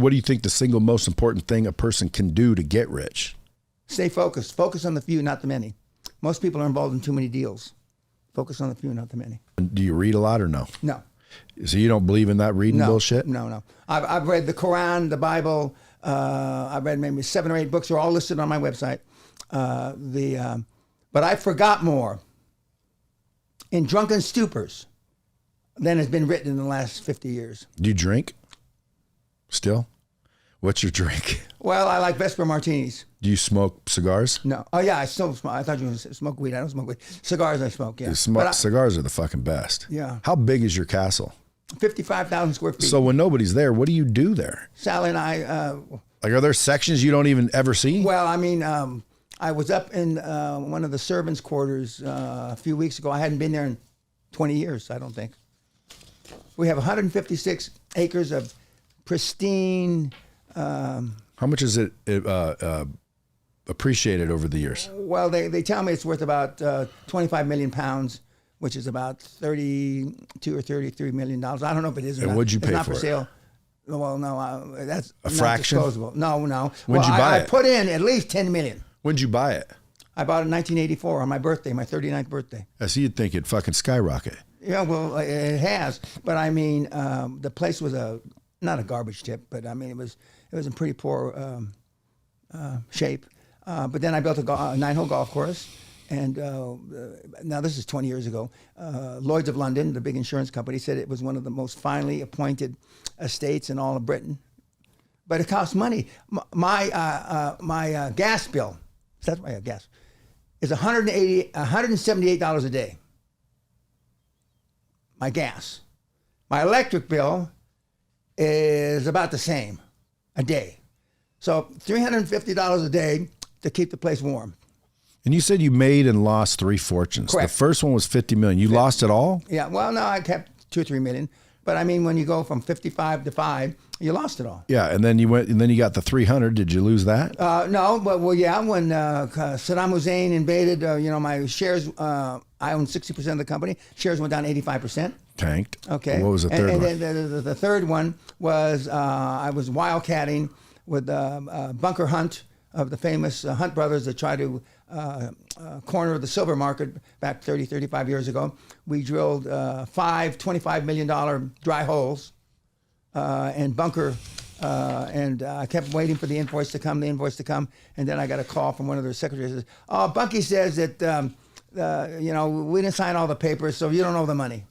What do you think the single most important thing a person can do to get rich? Stay focused. Focus on the few, not the many. Most people are involved in too many deals. Focus on the few, not the many. Do you read a lot or no? No. So you don't believe in that reading bullshit? No. I've read the Quran, the Bible. I've read maybe 7 or 8 books. They're all listed on my website. But I forgot more in drunken stupors than has been written in the last 50 years. Do you drink still? What's your drink? Well, I like Vesper martinis. Do you smoke cigars? No. Oh, yeah, I still smoke. I thought you were going to smoke weed. I don't smoke weed. Cigars I smoke, yeah. Cigars are the fucking best. Yeah. How big is your castle? 55,000 square feet. So when nobody's there, what do you do there? Sally and I... are there sections you don't even ever see? Well, I mean, I was up in one of the servants' quarters a few weeks ago. I hadn't been there in 20 years, I don't think. We have 156 acres of pristine... How much is it appreciated over the years? Well, they tell me it's worth about 25 million pounds, which is about $32 or $33 million. I don't know if it is or not. And what'd you pay it's not for sale. Well, no, that's a not fraction. Disposable. No. When'd you buy it? I put in at least 10 million. When'd you buy it? I bought it in 1984 on my birthday, my 39th birthday. So you'd think it'd fucking skyrocket. Yeah, well, it has. But I mean, the place was not a garbage tip, but I mean, it was in pretty poor shape. But then I built a 9-hole golf course. And now this is 20 years ago. Lloyd's of London, the big insurance company, said it was one of the most finely appointed estates in all of Britain. But it costs money. My gas bill, that's my gas, is $178 a day. My gas. My electric bill is about the same a day. So $350 a day to keep the place warm. And you said you made and lost 3 fortunes. Correct. The first one was $50 million. You lost it all? Yeah. Well, no, I kept 2 or 3 million. But I mean, when you go from 55 to 5, you lost it all. Yeah, and then you got the 300. Did you lose that? No, but yeah, when Saddam Hussein invaded, my shares, I own 60% of the company. Shares went down 85%. Tanked. Okay. And what was the third one? And then the third one was I was wildcatting with Bunker Hunt of the famous Hunt brothers that tried to corner the silver market back 30, 35 years ago. We drilled 5 $25 million dry holes and Bunker, and I kept waiting for the invoice to come, and then I got a call from one of their secretaries. Says, "Oh, Bunky says that, we didn't sign all the papers, so you don't owe the money."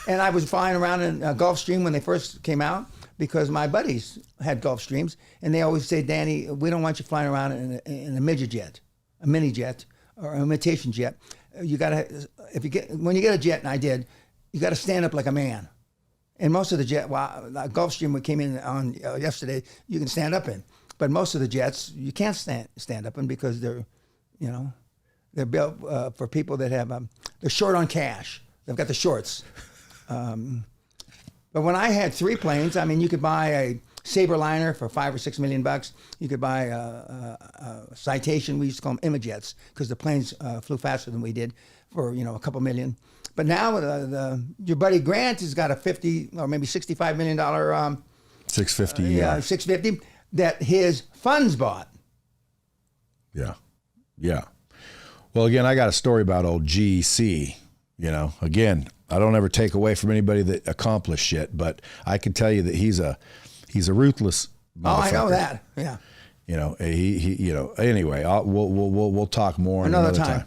And I was flying around in Gulfstream when they first came out, because my buddies had Gulfstreams, and they always say, "Danny, we don't want you flying around in a midget jet, a mini jet, or an imitation jet. You gotta, when you get a jet, and I did, you gotta stand up like a man." And most of the Gulfstream we came in on yesterday, you can stand up in, but most of the jets you can't stand up in because they're built for people that have they're short on cash. They've got the shorts. But when I had 3 planes, I mean, you could buy a Saberliner for $5 or $6 million. You could buy a Citation. We used to call them Imajets because the planes flew faster than we did for a couple million. But now your buddy Grant has got a $50 or maybe $65 million. $650. Yeah, $650 that his funds bought. Yeah. Well, again, I got a story about old GC. Again, I don't ever take away from anybody that accomplished shit, but I can tell you that he's a ruthless motherfucker. Oh, I know that. Yeah. Anyway, we'll talk more another time.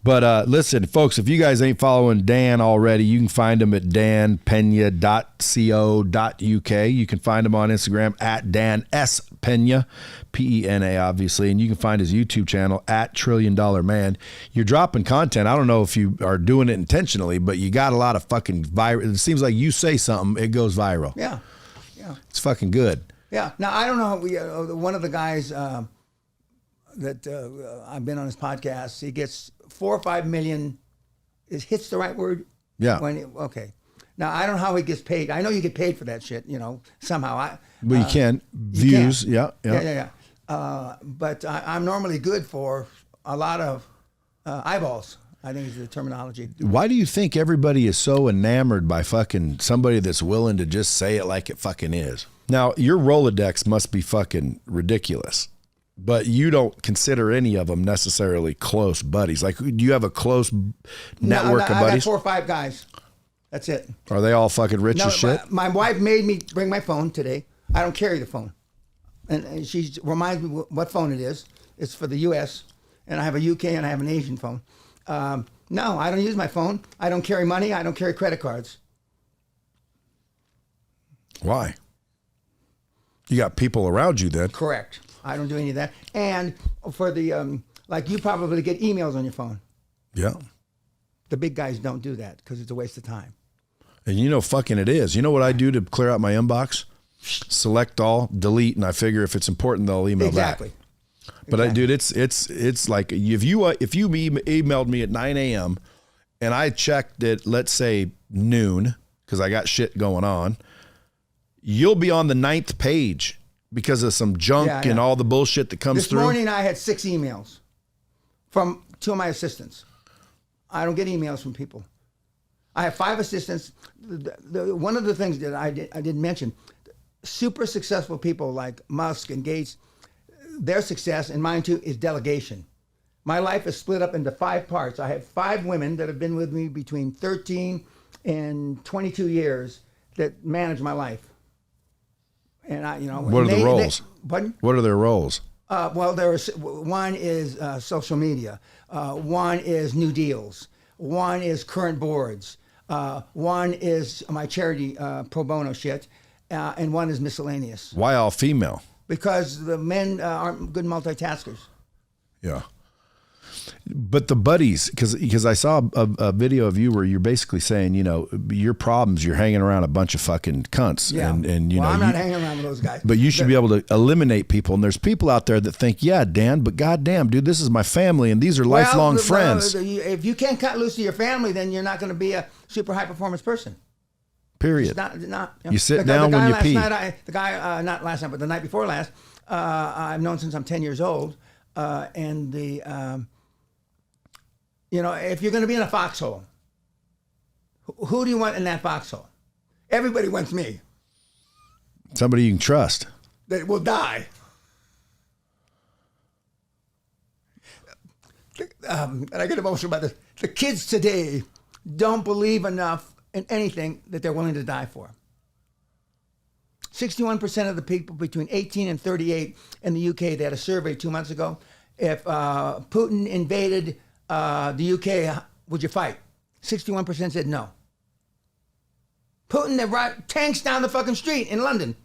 But listen, folks, if you guys ain't following Dan already, you can find him at danpeña.co.uk. You can find him on Instagram at Dan S. Peña, P-E-N-A, obviously. And you can find his YouTube channel at $1 Trillion Man. You're dropping content. I don't know if you are doing it intentionally, but you got a lot of fucking viral. It seems like you say something, it goes viral. Yeah. It's fucking good. Yeah. Now, I don't know. One of the guys that I've been on his podcast, he gets 4 or 5 million. Is hits the right word? Yeah. Okay. Now, I don't know how he gets paid. I know you get paid for that shit, somehow. Well, you can. Views. You can. Yeah. But I'm normally good for a lot of eyeballs I think it's the terminology. Why do you think everybody is so enamored by fucking somebody that's willing to just say it like it fucking is? Now, your Rolodex must be fucking ridiculous, but you don't consider any of them necessarily close buddies. Like, do you have a close network of buddies? I got 4 or 5 guys. That's it. Are they all fucking rich as shit? My wife made me bring my phone today. I don't carry the phone. And she reminds me what phone it is. It's for the U.S., and I have a UK and I have an Asian phone. No, I don't use my phone. I don't carry money. I don't carry credit cards. Why? You got people around you then. Correct. I don't do any of that. And for the, like you probably get emails on your phone. Yeah. The big guys don't do that because it's a waste of time. And you know fucking it is. You know what I do to clear out my inbox? Select all, delete, and I figure if it's important, they'll email back. But dude, it's like if you emailed me at 9 a.m. and I checked at, let's say, noon, because I got shit going on, you'll be on the 9th page because of some junk and all the bullshit that comes through. This morning I had 6 emails from 2 of my assistants. I don't get emails from people. I have 5 assistants. One of the things that I didn't mention, super successful people like Musk and Gates, their success, and mine too, is delegation. My life is split up into 5 parts. I have 5 women that have been with me between 13 and 22 years that manage my life. And I, what are the roles? Pardon? What are their roles? Well, one is social media. One is new deals. One is current boards. One is my charity pro bono shit. And one is miscellaneous. Why all female? Because the men aren't good multitaskers. Yeah. But the buddies, because I saw a video of you where you're basically saying, your problems, you're hanging around a bunch of fucking cunts. Yeah. And I'm not hanging around with those guys. But you should be able to eliminate people. And there's people out there that think, yeah, Dan, but goddamn, dude, this is my family and these are lifelong friends. If you can't cut loose to your family, then you're not going to be a super high performance person. Period. It's not, you sit down when you pee. The guy, not last night, but the night before last, I've known since I'm 10 years old. And if you're going to be in a foxhole, who do you want in that foxhole? Everybody wants me. Somebody you can trust. That will die. And I get emotional about this. The kids today don't believe enough in anything that they're willing to die for. 61% of the people between 18 and 38 in the UK, they had a survey 2 months ago. If Putin invaded the UK, would you fight? 61% said no. Putin, they brought tanks down the fucking street in London.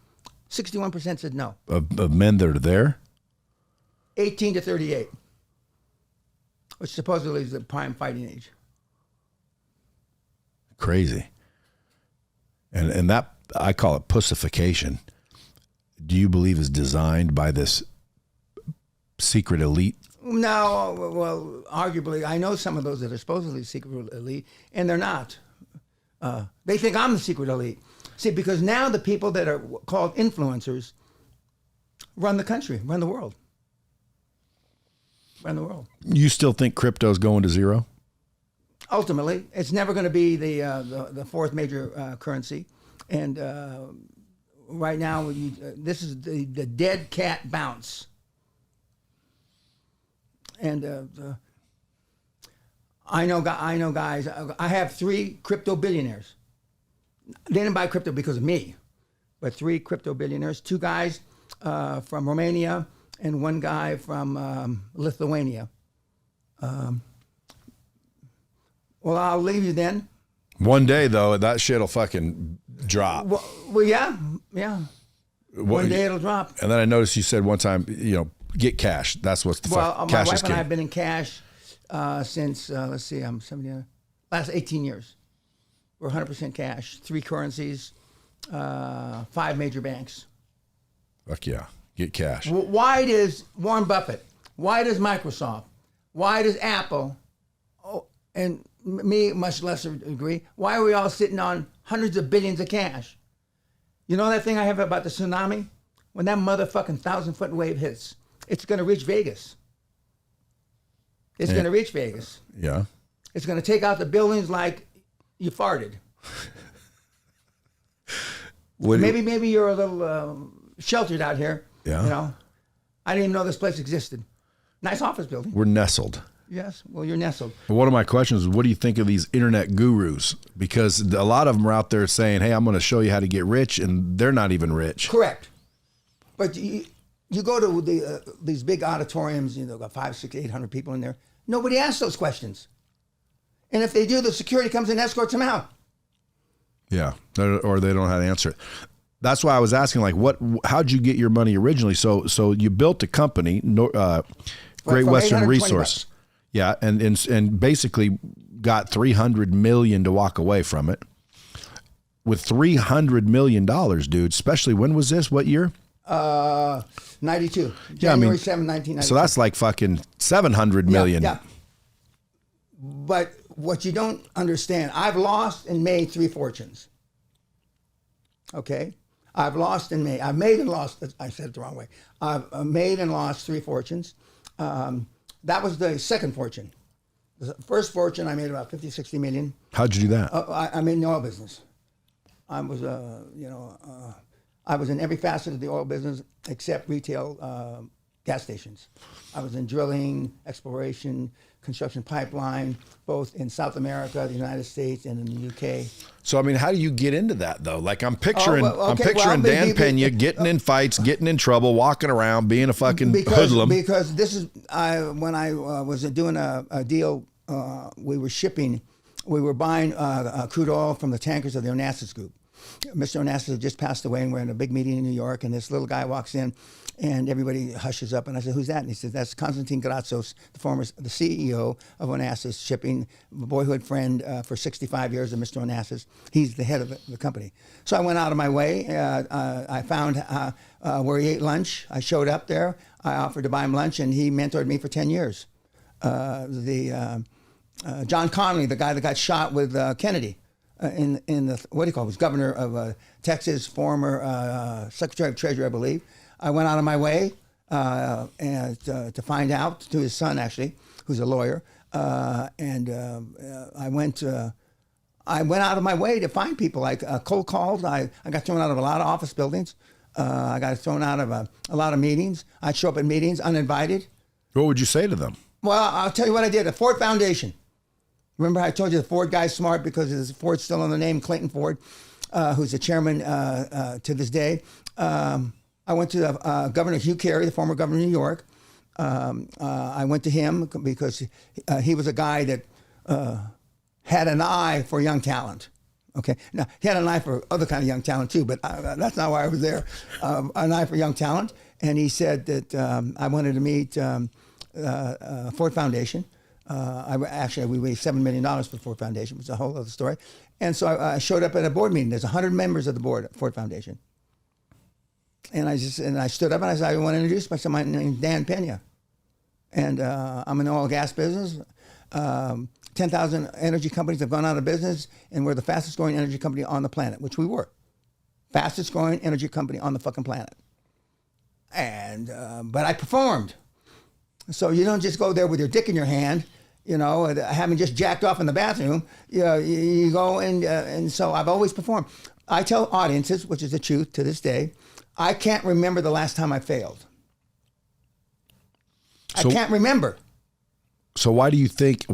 61% said no. Of men that are there? 18 to 38, which supposedly is the prime fighting age. Crazy. And that, I call it pussification. Do you believe is designed by this secret elite? No, well, arguably, I know some of those that are supposedly secret elite, and they're not. They think I'm the secret elite. See, because now the people that are called influencers run the country, run the world. Run the world. You still think crypto's going to zero? Ultimately, it's never going to be the fourth major currency. And right now, this is the dead cat bounce. And I know guys. I have 3 crypto billionaires. They didn't buy crypto because of me, but 3 crypto billionaires. 2 guys from Romania and 1 guy from Lithuania. Well, I'll leave you then. One day, though, that shit'll fucking drop. Well, yeah. One day it'll drop. And then I noticed you said one time, get cash. That's what's the fuck. My wife and I have been in cash since, let's see, I'm 70, last 18 years. We're 100% cash, 3 currencies, 5 major banks. Fuck yeah, get cash. Why does Warren Buffett, why does Microsoft, why does Apple, and me, much lesser degree, why are we all sitting on hundreds of billions of cash? You know that thing I have about the tsunami? When that motherfucking 1,000-foot wave hits, it's going to reach Vegas. It's going to reach Vegas. Yeah. It's going to take out the buildings like you farted. Maybe you're a little sheltered out here. Yeah. You know, I didn't even know this place existed. Nice office building. We're nestled. Yes. Well, you're nestled. But one of my questions is, what do you think of these internet gurus? Because a lot of them are out there saying, hey, I'm going to show you how to get rich, and they're not even rich. Correct. But you go to these big auditoriums, you know, got 500, 600, 800 people in there. Nobody asks those questions. And if they do, the security comes and escorts them out. Yeah, or they don't know how to answer it. That's why I was asking, like, how'd you get your money originally? So you built a company, Great Western Resource. Yeah, and basically got $300 million to walk away from it. With $300 million, dude, especially when was this? What year? 92. January 7, 1992. So that's like fucking $700 million. Yeah. But what you don't understand, I've lost and made 3 fortunes. Okay? I've lost and made. I've made and lost. I said it the wrong way. I've made and lost 3 fortunes. That was the second fortune. The first fortune, I made about 50, 60 million. How'd you do that? I'm in the oil business. I was, I was in every facet of the oil business except retail gas stations. I was in drilling, exploration, construction pipeline, both in South America, the United States, and in the UK. So, I mean, how do you get into that, though? Like, I'm picturing Dan Peña getting in fights, getting in trouble, walking around, being a fucking hoodlum. Because this is, when I was doing a deal, we were buying crude oil from the tankers of the Onassis Group. Mr. Onassis had just passed away, and we're in a big meeting in New York, and this little guy walks in, and everybody hushes up, and I said, "Who's that?" And he says, "That's Konstantin Gratsos, the CEO of Onassis Shipping, a boyhood friend for 65 years of Mr. Onassis. He's the head of the company." So I went out of my way. I found where he ate lunch. I showed up there. I offered to buy him lunch, and he mentored me for 10 years. John Connolly, the guy that got shot with Kennedy. In the, what do you call it, was governor of Texas, former Secretary of Treasury, I believe. I went out of my way and to find out, to his son actually, who's a lawyer, and I went out of my way to find people. Like cold called. I got thrown out of a lot of office buildings. I got thrown out of a lot of meetings. I'd show up at meetings uninvited. What would you say to them? Well, I'll tell you what I did. The Ford Foundation. Remember I told you the Ford guy's smart because his Ford's still on the name, Clayton Ford, who's the chairman to this day. I went to Governor Hugh Carey, the former governor of New York. I went to him because he was a guy that had an eye for young talent. Okay, now he had an eye for other kind of young talent too, but that's not why I was there. An eye for young talent, and he said that I wanted to meet Ford Foundation. We raised $7 million for the Ford Foundation. It's a whole other story. And so I showed up at a board meeting. There's 100 members of the board at Ford Foundation. And I stood up and I said, I want to introduce myself. My name is Dan Peña. And I'm in the oil and gas business. 10,000 energy companies have gone out of business, and we're the fastest growing energy company on the planet, which we were. Fastest growing energy company on the fucking planet. And, but I performed. So you don't just go there with your dick in your hand, you know, having just jacked off in the bathroom. You go and so I've always performed. I tell audiences, which is the truth to this day, I can't remember the last time I failed. I can't remember. So why do you think?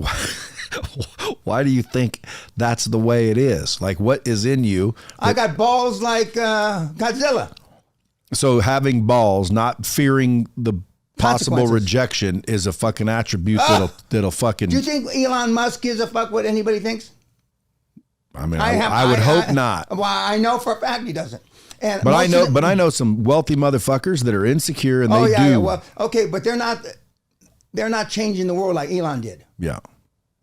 Why do you think that's the way it is? Like, what is in you? I got balls like Godzilla. So having balls, not fearing the possible rejection, is a fucking attribute that'll fucking. Do you think Elon Musk gives a fuck what anybody thinks? I mean, I would hope not. Well, I know for a fact he doesn't. And but I know some wealthy motherfuckers that are insecure and they do. Yeah, well, okay, but they're not changing the world like Elon did. Yeah.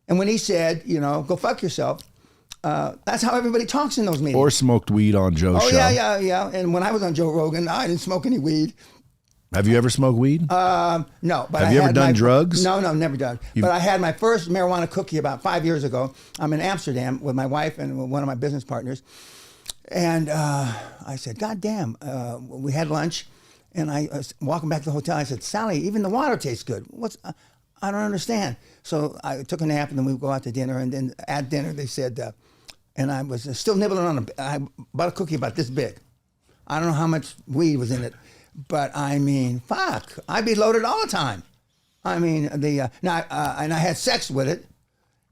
And when he said, you know, go fuck yourself, that's how everybody talks in those meetings. Or smoked weed on Joe's show. Oh, yeah. And when I was on Joe Rogan, I didn't smoke any weed. Have you ever smoked weed? No. But have you ever done drugs? No, never done. But I had my first marijuana cookie about 5 years ago. I'm in Amsterdam with my wife and one of my business partners. And I said, God damn. We had lunch. And I was walking back to the hotel. I said, Sally, even the water tastes good. I don't understand. So I took a nap, and then we would go out to dinner. And then at dinner, they said, and I was still nibbling on I bought a cookie about this big. I don't know how much weed was in it, but I mean, fuck, I'd be loaded all the time. I mean, and I had sex with it,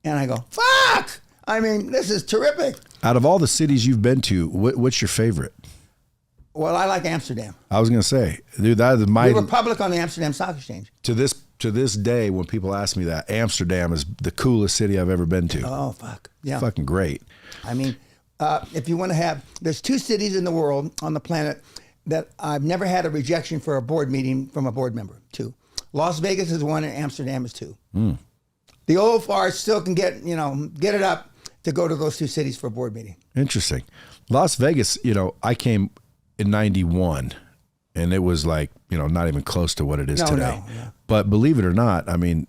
and I go, fuck. I mean, this is terrific. Out of all the cities you've been to, what's your favorite? Well, I like Amsterdam. I was going to say, dude, that is my... We were public on the Amsterdam Stock Exchange. To this day, when people ask me that, Amsterdam is the coolest city I've ever been to. Oh, fuck. Yeah. Fucking great. I mean, if you want to have... There's 2 cities in the world, on the planet, that I've never had a rejection for a board meeting from a board member. 2. Las Vegas is 1 and Amsterdam is 2. Mm. The old farts still can get it up to go to those 2 cities for a board meeting. Interesting. Las Vegas, I came in 91 and it was like, not even close to what it is today. No. But believe it or not, I mean,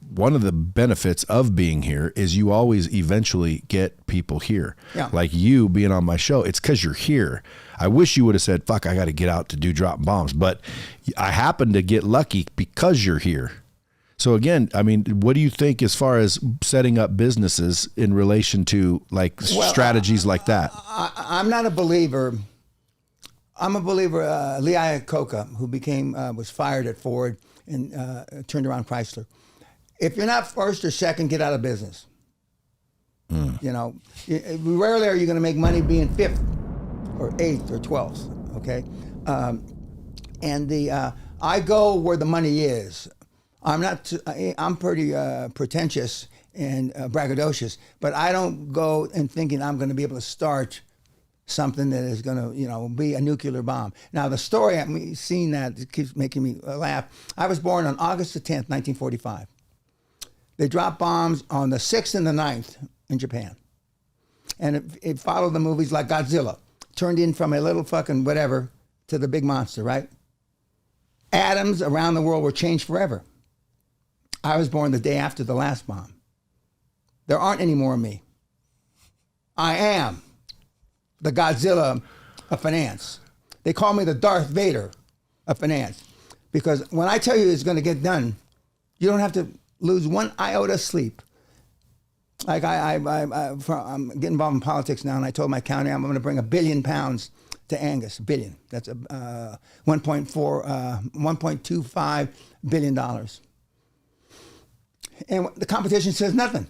one of the benefits of being here is you always eventually get people here. Yeah. Like you being on my show, it's because you're here. I wish you would have said, fuck, I got to get out to do drop bombs. But I happen to get lucky because you're here. So again, I mean, what do you think as far as setting up businesses in relation to strategies like that? I'm not a believer. I'm a believer. Lea Coca, who was fired at Ford and turned around Chrysler. If you're not first or second, get out of business. Rarely are you going to make money being 5th or 8th or 12th. Okay, I go where the money is. I'm pretty pretentious and braggadocious, but I don't go and thinking I'm going to be able to start something that is going to, be a nuclear bomb. Now, the story, I'm seeing that, it keeps making me laugh. I was born on August the 10th, 1945. They dropped bombs on the 6th and the 9th in Japan. And it followed the movies like Godzilla, turned in from a little fucking whatever to the big monster, right? Atoms around the world were changed forever. I was born the day after the last bomb. There aren't any more of me. I am the Godzilla of finance. They call me the Darth Vader of finance. Because when I tell you it's going to get done, you don't have to lose one iota of sleep. Like I'm getting involved in politics now, and I told my county I'm going to bring £1 billion to Angus. $1 billion. That's $1.25 billion. And the competition says nothing.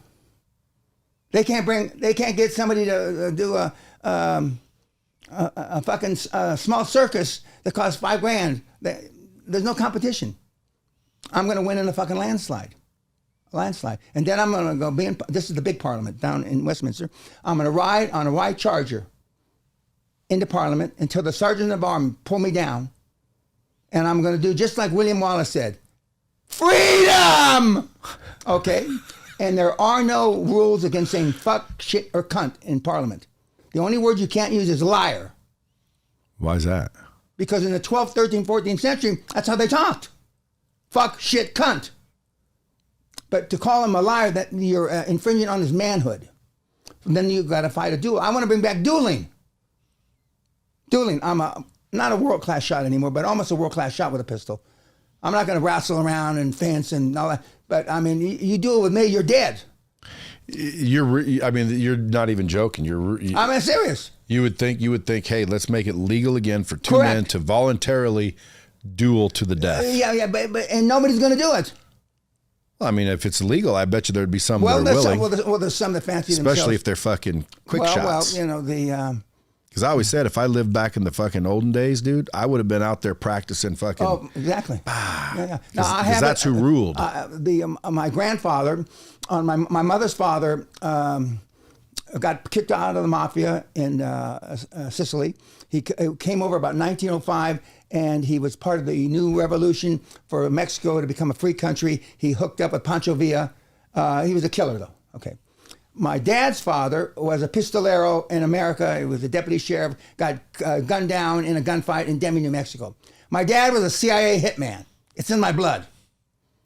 They can't get somebody to do a fucking small circus that costs $5,000. There's no competition. I'm going to win in a fucking landslide. And then I'm going to go this is the big parliament down in Westminster. I'm going to ride on a white Charger into Parliament until the sergeant of arms pull me down. And I'm going to do just like William Wallace said, freedom! Okay? And there are no rules against saying fuck, shit, or cunt in Parliament. The only word you can't use is liar. Why is that? Because in the 12th, 13th, 14th century, that's how they talked. Fuck, shit, cunt. But to call him a liar, that you're infringing on his manhood. Then you've got to fight a duel. I want to bring back dueling. I'm not a world-class shot anymore, but almost a world-class shot with a pistol. I'm not going to wrestle around and fence and all that. But, I mean, you duel with me, you're dead. You're not even joking. I'm serious. You would think, hey, let's make it legal again for two Correct. men to voluntarily duel to the death. And nobody's going to do it. Well, I mean, if it's legal, I bet you there'd be some that are willing. There's some that fancy especially themselves. If they're fucking quick shots. Well, because I always said, if I lived back in the fucking olden days, dude, I would have been out there practicing fucking. Oh, exactly. Now, because that's who ruled. My grandfather, on my mother's father, got kicked out of the mafia in Sicily. He came over about 1905, and he was part of the new revolution for Mexico to become a free country. He hooked up with Pancho Villa. He was a killer, though. Okay. My dad's father was a pistolero in America. He was a deputy sheriff, got gunned down in a gunfight in Demi, New Mexico. My dad was a CIA hitman. It's in my blood.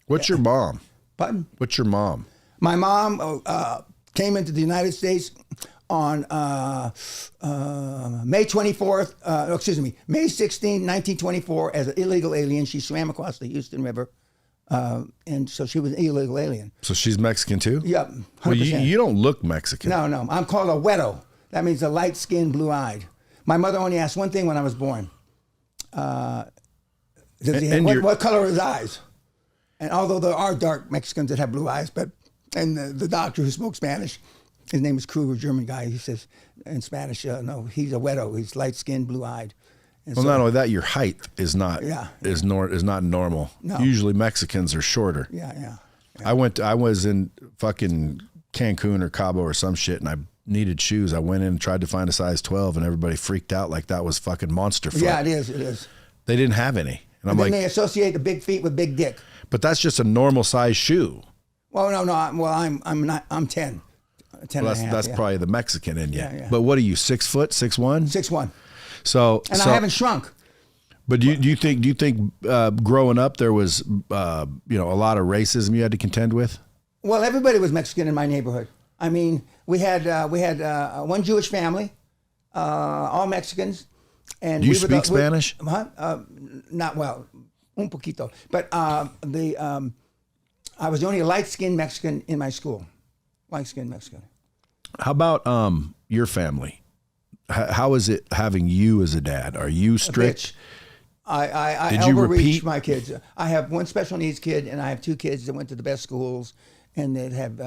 What's your mom? Pardon? What's your mom? My mom came into the United States on May 16, 1924, as an illegal alien. She swam across the Houston River And so she was an illegal alien. So she's Mexican too? Yep, 100%. Well, you don't look Mexican. No. I'm called a güero. That means a light-skinned, blue-eyed. My mother only asked one thing when I was born. What color are his eyes? And although there are dark Mexicans that have blue eyes, and the doctor who spoke Spanish, his name is Kruger, German guy, he says in Spanish, no, he's a güero. He's light-skinned, blue-eyed. And well, not only that, your height is not is not normal. No. Usually Mexicans are shorter. Yeah. I was in fucking Cancun or Cabo or some shit, and I needed shoes. I went in and tried to find a size 12, and everybody freaked out like that was fucking monster foot. Yeah, it is. They didn't have any, and I'm then they associate the big feet with big dick. But that's just a normal size shoe. Well, no. I'm not. I'm 10. 10 Well, and a half, that's probably the Mexican in you. Yeah. But what are you, 6 foot, 6'1"? 6'1". So I haven't shrunk. But do you think growing up there was a lot of racism you had to contend with? Well, everybody was Mexican in my neighborhood. I mean, we had one Jewish family, all Mexicans, and do you speak Spanish? Not well, un poquito. But I was the only light-skinned Mexican in my school. Light-skinned Mexican. How about your family? How is it having you as a dad? Are you strict? I Did you overreach repeat? my kids. I have one special needs kid, and I have 2 kids that went to the best schools, and they have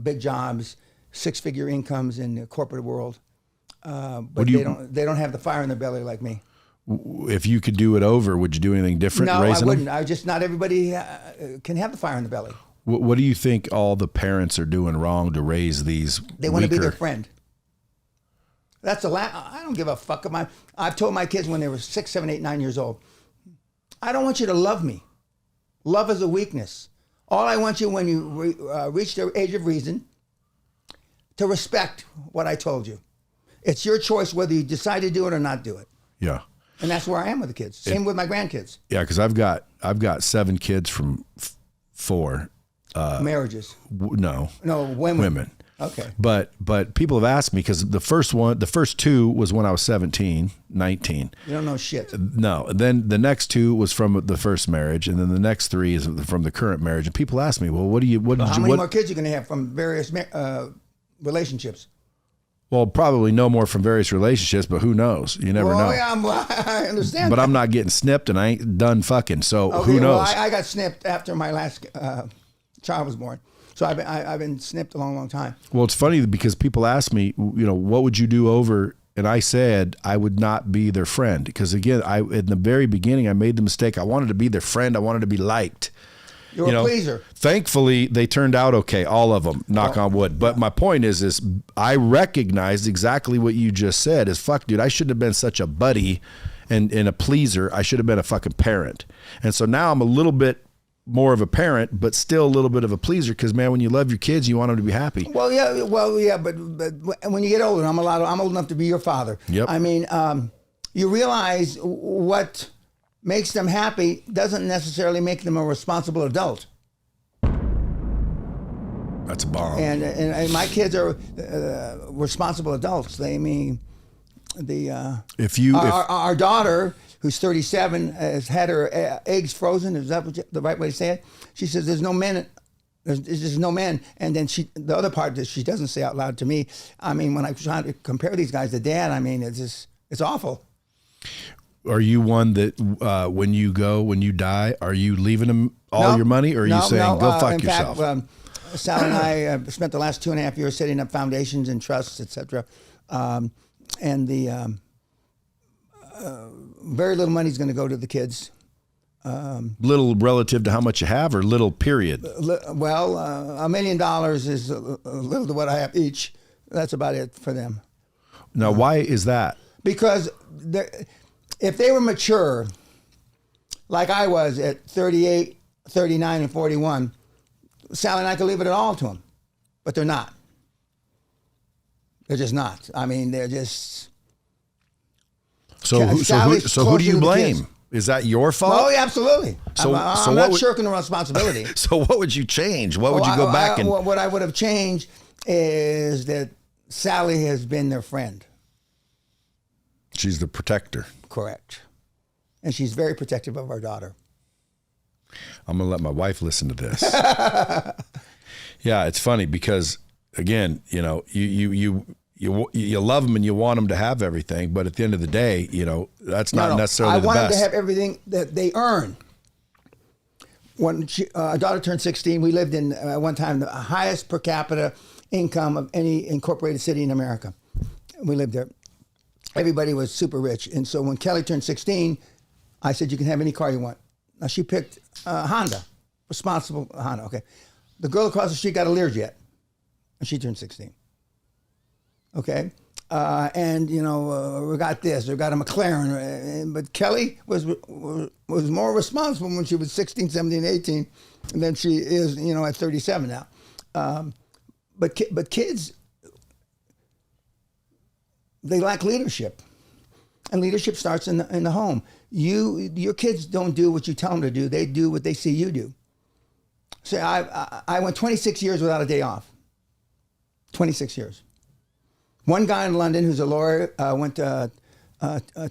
big jobs, 6-figure incomes in the corporate world. But they don't have the fire in their belly like me. If you could do it over, would you do anything different? No, raising I wouldn't. them? Not everybody can have the fire in the belly. What do you think all the parents are doing wrong to raise these? They want to be their friend. That's I don't give a fuck. I've told my kids when they were 6, 7, 8, 9 years old, I don't want you to love me. Love is a weakness. All I want you when you reach the age of reason to respect what I told you. It's your choice whether you decide to do it or not do it. Yeah. And that's where I am with the kids. Same with my grandkids. Yeah, because I've got 7 kids from 4 marriages. No, women. Okay. But people have asked me because the first 2 was when I was 17, 19. You don't know shit. No. Then the next 2 was from the first marriage, and then the next 3 is from the current marriage. And people ask me, well, how many more kids are you going to have from various relationships? Well, probably no more from various relationships, but who knows? You never know. Yeah, I understand. But I'm not getting snipped, and I ain't done fucking. So okay, who knows? Well, I got snipped after my last child was born. So I've been snipped a long, long time. Well, it's funny because people ask me, what would you do over? And I said I would not be their friend because again, in the very beginning, I made the mistake. I wanted to be their friend. I wanted to be liked. You're a pleaser. Thankfully, they turned out okay, all of them, knock on wood. But my point is I recognized exactly what you just said is, fuck, dude, I shouldn't have been such a buddy and a pleaser. I should have been a fucking parent. And so now I'm a little bit more of a parent, but still a little bit of a pleaser because, man, when you love your kids, you want them to be happy. Well, yeah, but when you get older, I'm old enough to be your father. Yep. I mean, you realize what makes them happy doesn't necessarily make them a responsible adult. That's a bomb. And my kids are responsible adults. Our daughter, who's 37, has had her eggs frozen. Is that the right way to say it? She says, "There's no men." There's just no men. And then the other part that she doesn't say out loud to me. I mean, when I try to compare these guys to Dad, I mean, it's awful. Are you one that when you die, are you leaving them all your money, or are you saying go fuck yourself? In fact, Sal and I spent the last 2.5 years setting up foundations and trusts, etc. And the very little money is going to go to the kids. Little relative to how much you have, or little period? Well, $1 million is a little to what I have each. That's about it for them. Now, why is that? Because if they were mature, like I was at 38, 39, and 41, Sally and I could leave it all to them. But they're not. They're just not. I mean, they're just... So who do you blame? Is that your fault? Oh, yeah, absolutely. So I'm not shirking the responsibility. So what would you change? What would you go back and... What I would have changed is that Sally has been their friend. She's the protector. Correct. And she's very protective of our daughter. I'm going to let my wife listen to this. Yeah, it's funny because, again, you know, you love them and you want them to have everything, but at the end of the day, you know, that's not necessarily the best. I want them to have everything that they earn. When our daughter turned 16, we lived in, one time, the highest per capita income of any incorporated city in America. We lived there. Everybody was super rich. And so when Kelly turned 16, I said, you can have any car you want. Now she picked Honda, responsible Honda, okay. The girl across the street got a Learjet, and she turned 16. Okay, and you know we got this, we got a McLaren, but Kelly was more responsible when she was 16, 17, 18 than she is, you know, at 37 now. But kids, they lack leadership, and leadership starts in the home. Your kids don't do what you tell them to do; they do what they see you do. So I went 26 years without a day off. 26 years. One guy in London who's a lawyer went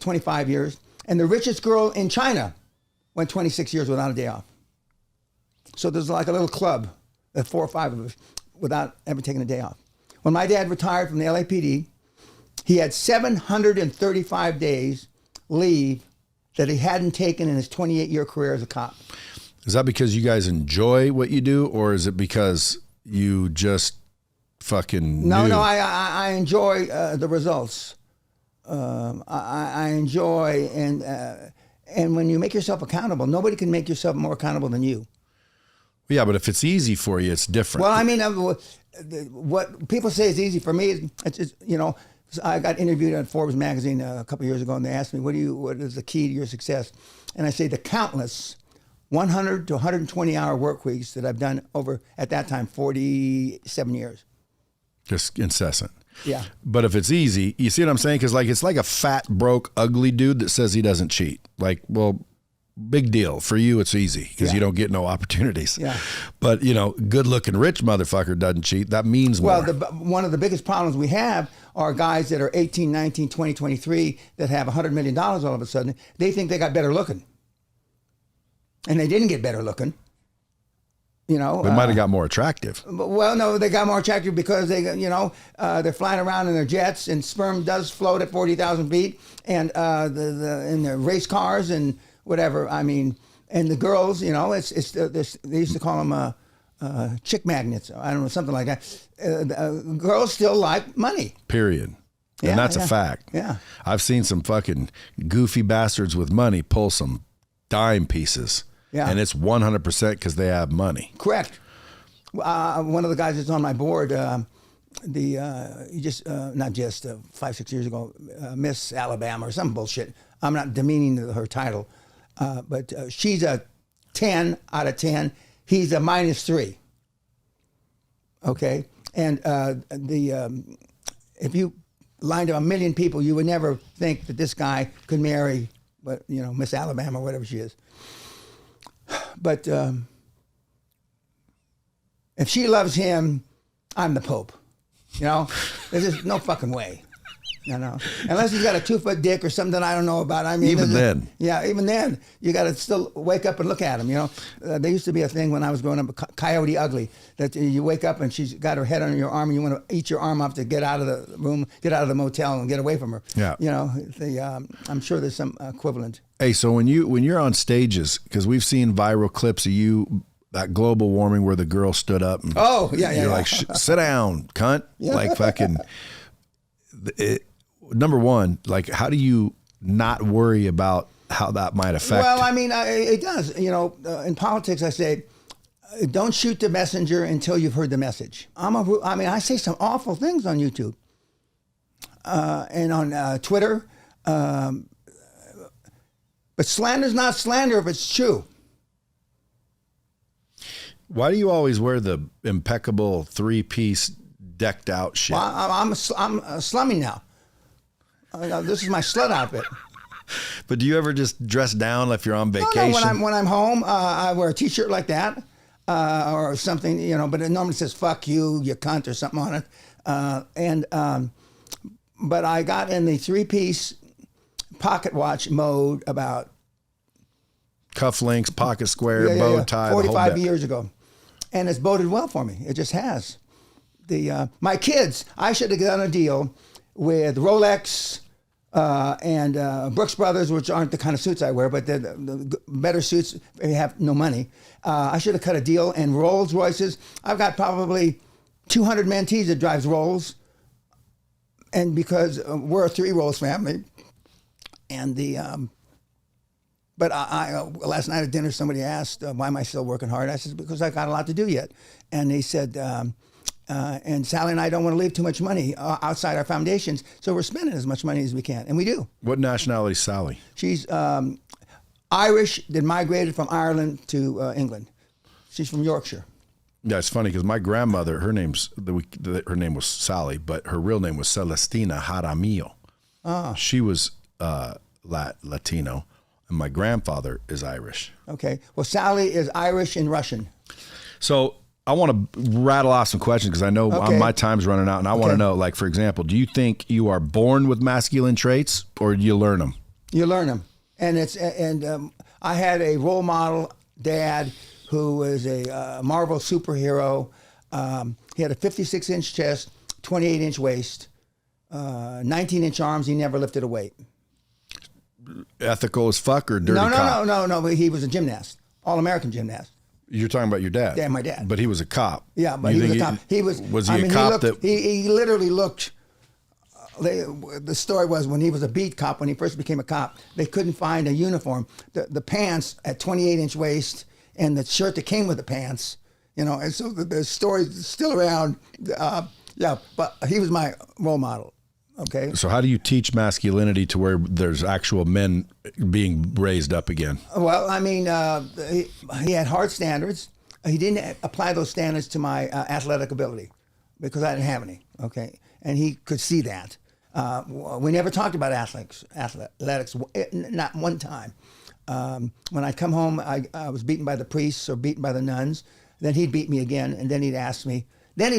25 years. And the richest girl in China went 26 years without a day off. So there's like a little club, 4 or 5 of us, without ever taking a day off. When my dad retired from the LAPD, he had 735 days leave that he hadn't taken in his 28-year career as a cop. Is that because you guys enjoy what you do, or is it because you just fucking No, knew? I enjoy the results. I enjoy, and when you make yourself accountable, nobody can make yourself more accountable than you. Yeah, but if it's easy for you, it's different. Well, I mean, what people say is easy for me. It's you know, I got interviewed on Forbes magazine a couple of years ago, and they asked me, "What is the key to your success?" And I say the countless 100 to 120 hour work weeks that I've done over, at that time, 47 years. Just incessant. Yeah. But if it's easy, you see what I'm saying? Because like it's like a fat, broke, ugly dude that says he doesn't cheat. Like, well, big deal. For you, it's easy because you don't get no opportunities. Yeah. But, you know, good-looking rich motherfucker doesn't cheat. That means more. Well, one of the biggest problems we have are guys that are 18, 19, 20, 23 that have $100 million all of a sudden. They think they got better looking. And they didn't get better looking. You know, they might have got more attractive. Well, no, they got more attractive because they, you know, they're flying around in their jets, and sperm does float at 40,000 feet, and in their race cars and whatever. I mean, and the girls, you know, they used to call them chick magnets. I don't know, something like that. Girls still like money. Period. And that's a fact. Yeah. I've seen some fucking goofy bastards with money pull some dime pieces. Yeah. And it's 100% because they have money. Correct. One of the guys that's on my board, not just 5-6 years ago, Miss Alabama or some bullshit. I'm not demeaning her title, but she's a 10 out of 10. He's a -3. Okay, and if you lined up 1 million people, you would never think that this guy could marry, but you know, Miss Alabama or whatever she is. But if she loves him, I'm the Pope. You know, there's just no fucking way. You know, unless he's got a 2-foot dick or something I don't know about. I mean, even then, even then, you got to still wake up and look at him. You know, there used to be a thing when I was growing up, Coyote Ugly, that you wake up and she's got her head on your arm and you want to eat your arm off to get out of the room, get out of the motel, and get away from her. Yeah, you know, I'm sure there's some equivalent. Hey, so when you're on stages, because we've seen viral clips of you, that global warming where the girl stood up and you're like, sit down, cunt. Yeah. Like fucking. Number one, like, how do you not worry about how that might affect? Well, I mean, it does. You know, in politics, I say, don't shoot the messenger until you've heard the message. I say some awful things on YouTube and on Twitter. But slander's not slander if it's true. Why do you always wear the impeccable 3-piece decked out shit? Well, I'm slumming now. This is my slut outfit. But do you ever just dress down if you're on vacation? No, when I'm home, I wear a T-shirt like that or something, you know. But it normally says "fuck you, you cunt" or something on it. But I got in the 3-piece pocket watch mode about cufflinks, pocket square, bow tie. 45 years ago. And it's boded well for me. It just has. My kids, I should have done a deal with Rolex and Brooks Brothers, which aren't the kind of suits I wear, but the better suits if you have no money. I should have cut a deal, and Rolls Royces. I've got probably 200 mentees that drives Rolls, and because we're a 3 Rolls family, and but I last night at dinner somebody asked, why am I still working hard? I said, because I've got a lot to do yet. And they said, and Sally and I don't want to leave too much money outside our foundations, so we're spending as much money as we can, and we do. What nationality is Sally? She's Irish, then migrated from Ireland to England. She's from Yorkshire. Yeah, it's funny because my grandmother, her name was Sally, but her real name was Celestina Jaramillo. She was Latino, and my grandfather is Irish. Okay. Well, Sally is Irish and Russian. So I want to rattle off some questions because I know my time's running out, and I want to know, like, for example, do you think you are born with masculine traits, or do you learn them? You learn them. And I had a role model dad who was a Marvel superhero. He had a 56-inch chest, 28-inch waist, 19-inch arms. He never lifted a weight. Ethical as fuck or dirty cop? No. He was a gymnast, all-American gymnast. You're talking about your dad? Yeah, my dad. But he was a cop. Yeah, but he was a cop. Was he a cop that... He literally looked... the story was when he was a beat cop, when he first became a cop, they couldn't find a uniform. The pants at 28-inch waist and the shirt that came with the pants, and so the story's still around. But he was my role model. Okay. So how do you teach masculinity to where there's actual men being raised up again? Well, I mean, he had hard standards. He didn't apply those standards to my athletic ability because I didn't have any. Okay. And he could see that. We never talked about athletics, not one time. When I come home, I was beaten by the priests or beaten by the nuns. Then he'd beat me again, and then he'd ask me, why'd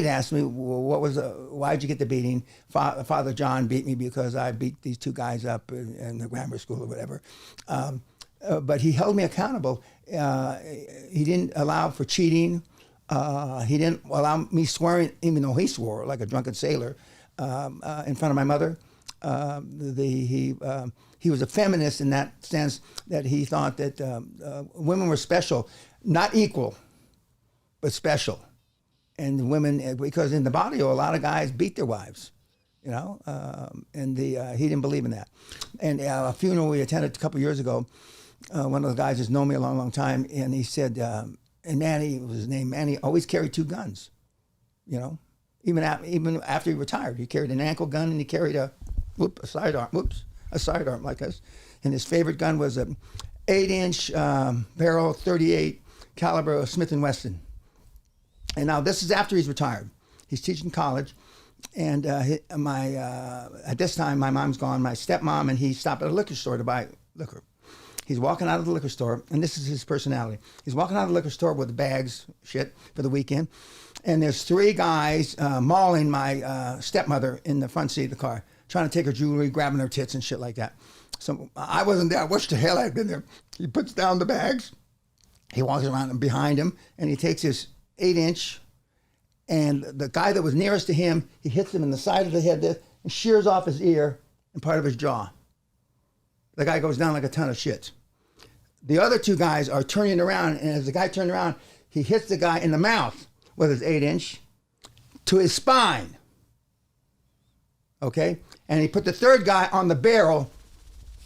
you get the beating? Father John beat me because I beat these 2 guys up in the grammar school or whatever. But he held me accountable. He didn't allow for cheating. He didn't allow me swearing, even though he swore like a drunken sailor in front of my mother. He was a feminist in that sense that he thought that women were special, not equal, but special. And women, because in the barrio, a lot of guys beat their wives, and he didn't believe in that. And a funeral we attended a couple years ago, one of the guys has known me a long, long time, and he said, and Manny was his name, Manny always carried 2 guns, even after he retired. He carried an ankle gun and he carried a sidearm like this. And his favorite gun was a 8-inch barrel, 38 caliber Smith & Wesson. And now this is after he's retired. He's teaching college, and at this time my mom's gone. My stepmom and he stopped at a liquor store to buy liquor. He's walking out of the liquor store, and this is his personality. He's walking out of the liquor store with bags, shit, for the weekend, and there's 3 guys mauling my stepmother in the front seat of the car, trying to take her jewelry, grabbing her tits and shit like that. So I wasn't there. I wish the hell I'd been there. He puts down the bags. He walks around behind him, and he takes his 8-inch, and the guy that was nearest to him, he hits him in the side of the head there and shears off his ear and part of his jaw. The guy goes down like a ton of shit. The other 2 guys are turning around, and as the guy turned around, he hits the guy in the mouth with his 8-inch to his spine. Okay? And he put the 3rd guy on the barrel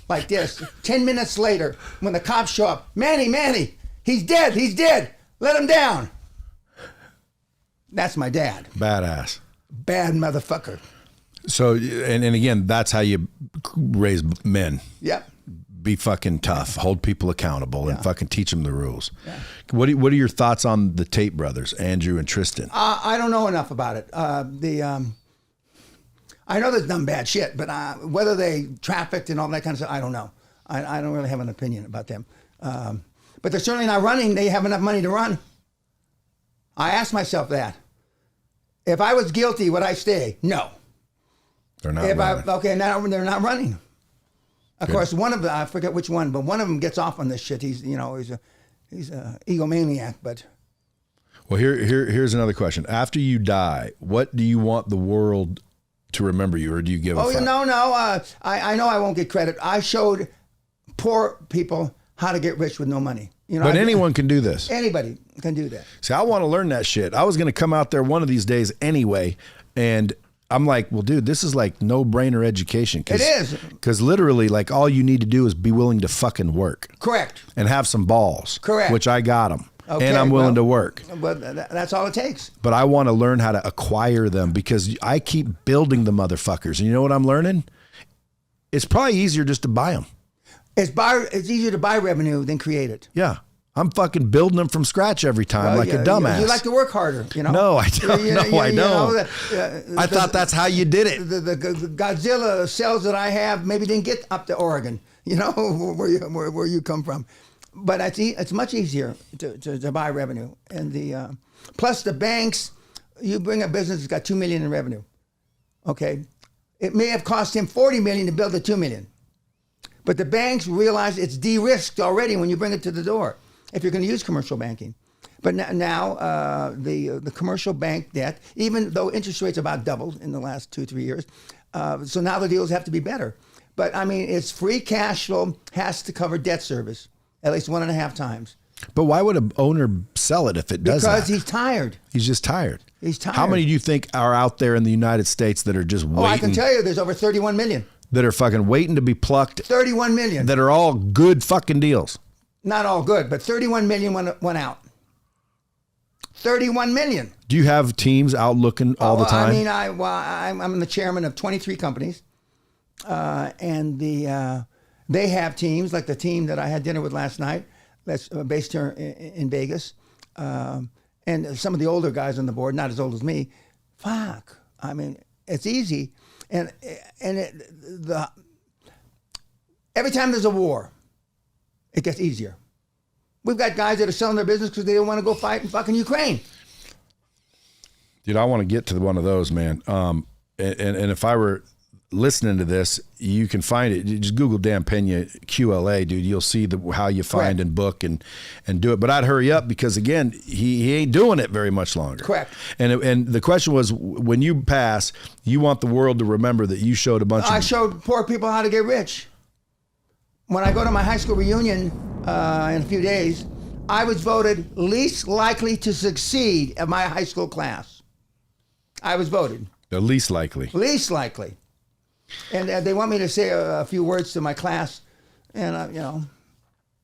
like this. 10 minutes later, when the cops show up, Manny, he's dead, let him down. That's my dad. Badass. Bad motherfucker. So, and again, that's how you raise men. Yep. Be fucking tough. Hold people accountable and fucking teach them the rules. Yeah. What are your thoughts on the Tate brothers, Andrew and Tristan? I don't know enough about it. I know they've done bad shit, but whether they trafficked and all that kind of stuff, I don't know. I don't really have an opinion about them. But they're certainly not running. They have enough money to run. I asked myself that. If I was guilty, would I stay? No. They're not running. Now they're not running. Of course, one of them, I forget which one, but one of them gets off on this shit. He's a egomaniac, but. Well, here's another question. After you die, what do you want the world to remember you, or do you give a fuck? No. I know I won't get credit. I showed poor people how to get rich with no money. But anyone can do this. Anybody can do that. See, I want to learn that shit. I was going to come out there one of these days anyway, and I'm like, well, dude, this is like no-brainer education. It is. Because literally, like, all you need to do is be willing to fucking work. Correct. And have some balls. Correct. Which I got them. Okay, and I'm willing to work. But that's all it takes. But I want to learn how to acquire them because I keep building the motherfuckers. And you know what I'm learning? It's probably easier just to buy them. It's easier to buy revenue than create it. Yeah. I'm fucking building them from scratch every time like a dumbass. You like to work harder, No, I don't. I don't. I thought that's how you did it. The Godzilla cells that I have maybe didn't get up to Oregon, where you come from. But it's much easier to buy revenue. And plus the banks, you bring a business that's got $2 million in revenue. Okay. It may have cost him $40 million to build the $2 million. But the banks realize it's de-risked already when you bring it to the door, if you're going to use commercial banking. But now the commercial bank debt, even though interest rates about doubled in the last 2-3 years, so now the deals have to be better. But I mean, it's free cash flow has to cover debt service at least 1.5 times. But why would an owner sell it if it does that? Because he's tired. He's just tired. He's tired. How many do you think are out there in the United States that are just waiting? Oh, I can tell you there's over 31 million. That are fucking waiting to be plucked. 31 million. That are all good fucking deals. Not all good, but 31 million went out. 31 million. Do you have teams out looking all the time? I mean, I'm the chairman of 23 companies. And they have teams, like the team that I had dinner with last night, that's based here in Vegas. And some of the older guys on the board, not as old as me. Fuck. I mean, it's easy. And every time there's a war, it gets easier. We've got guys that are selling their business because they don't want to go fight in fucking Ukraine. Dude, I want to get to one of those, man. And if I were listening to this, you can find it. You just Google Dan Peña QLA, dude. You'll see how you find and book and do it. But I'd hurry up because, again, he ain't doing it very much longer. Correct. And the question was, when you pass, you want the world to remember that you showed a bunch I showed poor people how to get rich. When I go to my high school reunion in a few days, I was voted least likely to succeed at my high school class. I was voted. The least likely. Least likely. And they want me to say a few words to my class, and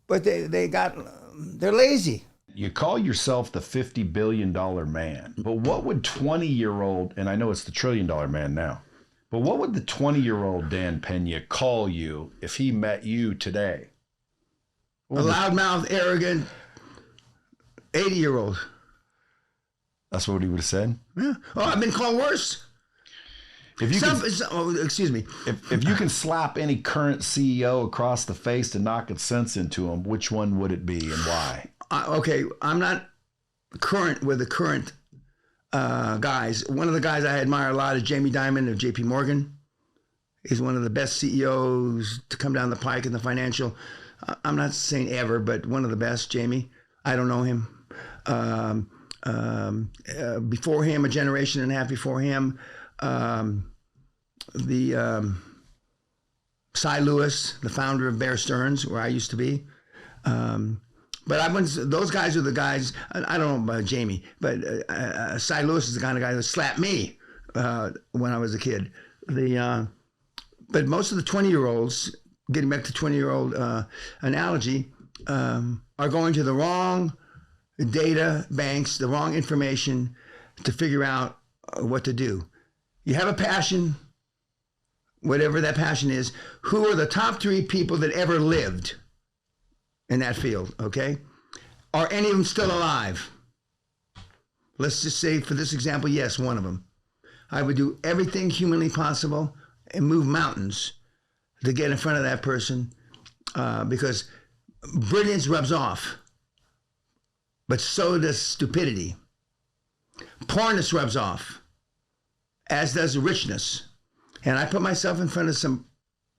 but they're lazy. You call yourself the $50 billion man, but what would 20-year-old, and I know it's the $1 trillion man now, but what would the 20-year-old Dan Peña call you if he met you today? A loudmouth, arrogant 80-year-old. That's what he would have said? Yeah. Oh, I've been called worse. Excuse me. If you can slap any current CEO across the face to knock its sense into him, which one would it be and why? Okay, I'm not current with the current guys. One of the guys I admire a lot is Jamie Dimon of JP Morgan. He's one of the best CEOs to come down the pike in the financial. I'm not saying ever, but one of the best, Jamie. I don't know him. Before him, a generation and a half before him, Cy Lewis, the founder of Bear Stearns, where I used to be. But those guys are the guys, I don't know about Jamie, but Cy Lewis is the kind of guy that slapped me when I was a kid. But most of the 20-year-olds, getting back to 20-year-old analogy, are going to the wrong data banks, the wrong information to figure out what to do. You have a passion, whatever that passion is. Who are the top 3 people that ever lived in that field, okay? Are any of them still alive? Let's just say, for this example, yes, one of them. I would do everything humanly possible and move mountains to get in front of that person because brilliance rubs off, but so does stupidity. Poorness rubs off, as does richness. And I put myself in front of some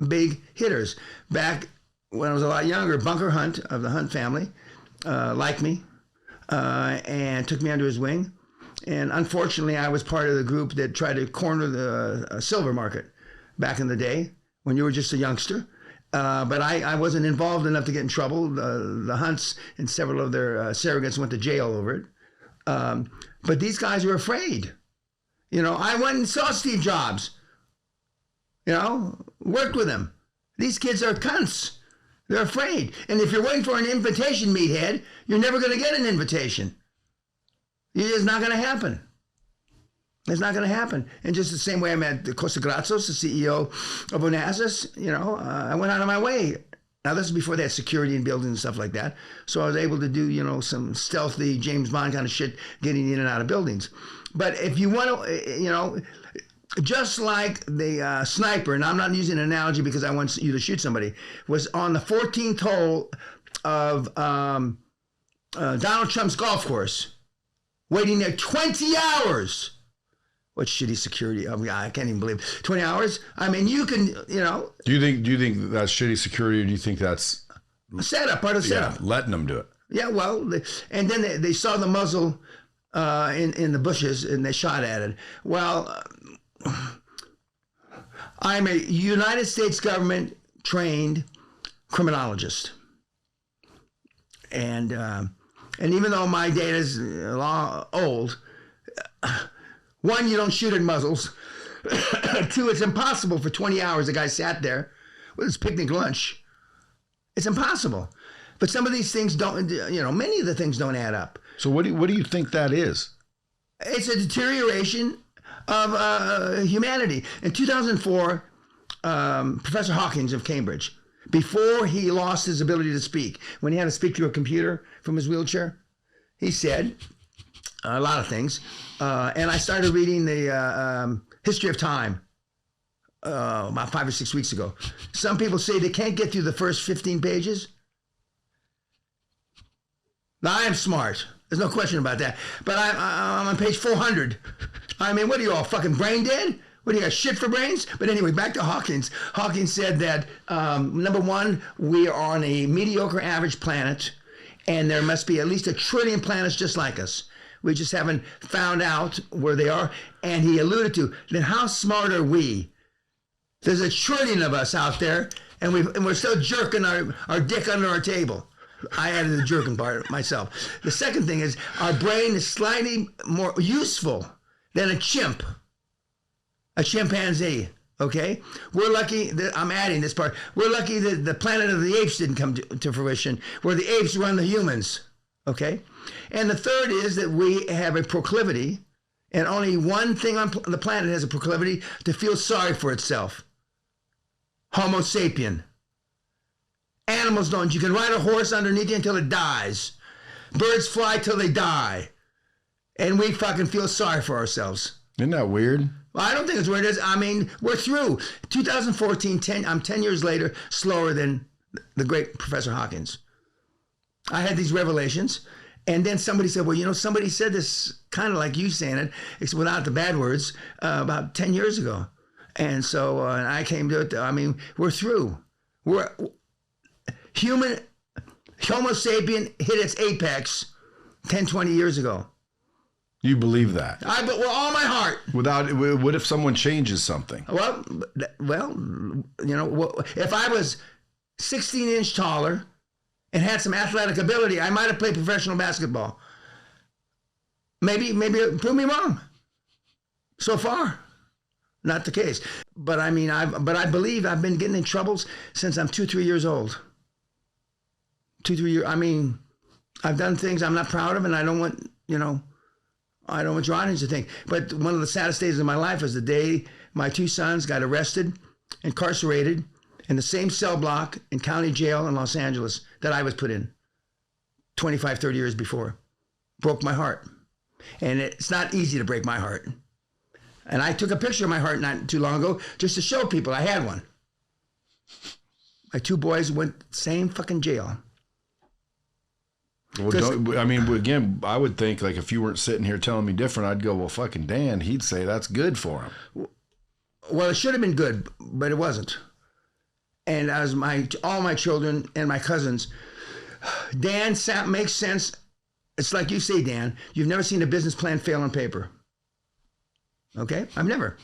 big hitters. Back when I was a lot younger, Bunker Hunt of the Hunt family liked me and took me under his wing. And unfortunately, I was part of the group that tried to corner the silver market back in the day when you were just a youngster. But I wasn't involved enough to get in trouble. The Hunts and several of their surrogates went to jail over it. But these guys were afraid. I went and saw Steve Jobs. Worked with him. These kids are cunts. They're afraid. And if you're waiting for an invitation, meathead, you're never going to get an invitation. It's not going to happen. It's not going to happen. And just the same way I met Costa Grazos, the CEO of Onassis, I went out of my way. Now, this is before they had security in buildings and stuff like that. So I was able to do, some stealthy James Bond kind of shit, getting in and out of buildings. But if you want to, just like the sniper, and I'm not using an analogy because I want you to shoot somebody, was on the 14th hole of Donald Trump's golf course, waiting there 20 hours. What shitty security? I can't even believe it. 20 hours. I mean, you can, Do you think that's shitty security, or do you think that's a setup, part of the setup? Letting them do it. Yeah, well, and then they saw the muzzle in the bushes and they shot at it. Well, I'm a United States government trained criminologist, and even though my data is old. One, you don't shoot at muzzles. Two, it's impossible for 20 hours. The guy sat there with his picnic lunch. It's impossible. But some of these things don't, many of the things don't add up. So what do you think that is? It's a deterioration of humanity. In 2004, Professor Hawkins of Cambridge, before he lost his ability to speak, when he had to speak to a computer from his wheelchair, he said a lot of things. And I started reading the History of Time about 5 or 6 weeks ago. Some people say they can't get through the first 15 pages. Now, I am smart. There's no question about that. But I'm on page 400. I mean, what are you all, fucking brain dead? What do you got, shit for brains? But anyway, back to Hawkins. Hawkins said that, number one, we are on a mediocre average planet, and there must be at least 1 trillion planets just like us. We just haven't found out where they are. And he alluded to, then how smart are we? There's 1 trillion of us out there, and we're still jerking our dick under our table. I added the jerking part myself. The second thing is our brain is slightly more useful than a chimpanzee. Okay? We're lucky that I'm adding this part. We're lucky that the Planet of the Apes didn't come to fruition, where the apes run the humans. Okay? And the third is that we have a proclivity, and only one thing on the planet has a proclivity to feel sorry for itself. Homo sapien. Animals don't. You can ride a horse underneath you until it dies. Birds fly till they die. And we fucking feel sorry for ourselves. Isn't that weird? Well, I don't think it's weird. I mean, we're through. 2014, I'm 10 years later, slower than the great Professor Hawkins. I had these revelations, and then somebody said, well, somebody said this kind of like you saying it, it's without the bad words, about 10 years ago. And so and I came to it. I mean, we're through. Homo sapien hit its apex 10, 20 years ago. You believe that? With all my heart. What if someone changes something? Well, if I was 16 inches taller and had some athletic ability, I might have played professional basketball. Maybe prove me wrong. So far, not the case. But I mean, I believe I've been getting in troubles since I'm 2-3 years old. 2-3 years. I mean, I've done things I'm not proud of, and I don't want I don't want your audience to think. But one of the saddest days of my life was the day my 2 sons got arrested, incarcerated in the same cell block in county jail in Los Angeles that I was put in 25, 30 years before. Broke my heart. And it's not easy to break my heart. And I took a picture of my heart not too long ago just to show people I had one. My 2 boys went same fucking jail. Well, again, I would think, like, if you weren't sitting here telling me different, I'd go, well, fucking Dan, he'd say that's good for him. Well, it should have been good, but it wasn't. and as all my children and my cousins, Dan makes sense. It's like you say, Dan, you've never seen a business plan fail on paper. Okay? I've never.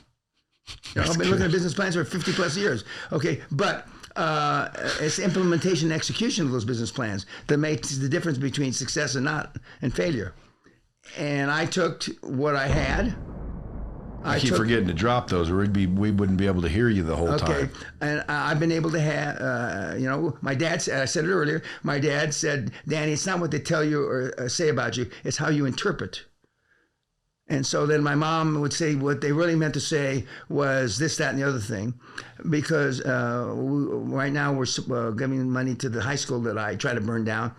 I've been looking at business plans for 50 plus years. Okay, but it's implementation and execution of those business plans that makes the difference between success and failure. And I took what I had. I keep forgetting to drop those, or we wouldn't be able to hear you the whole time. Okay, and I've been able to have, my dad said, I said it earlier, my dad said, Danny, it's not what they tell you or say about you, it's how you interpret. And so then my mom would say what they really meant to say was this, that, and the other thing, because right now we're giving money to the high school that I try to burn down,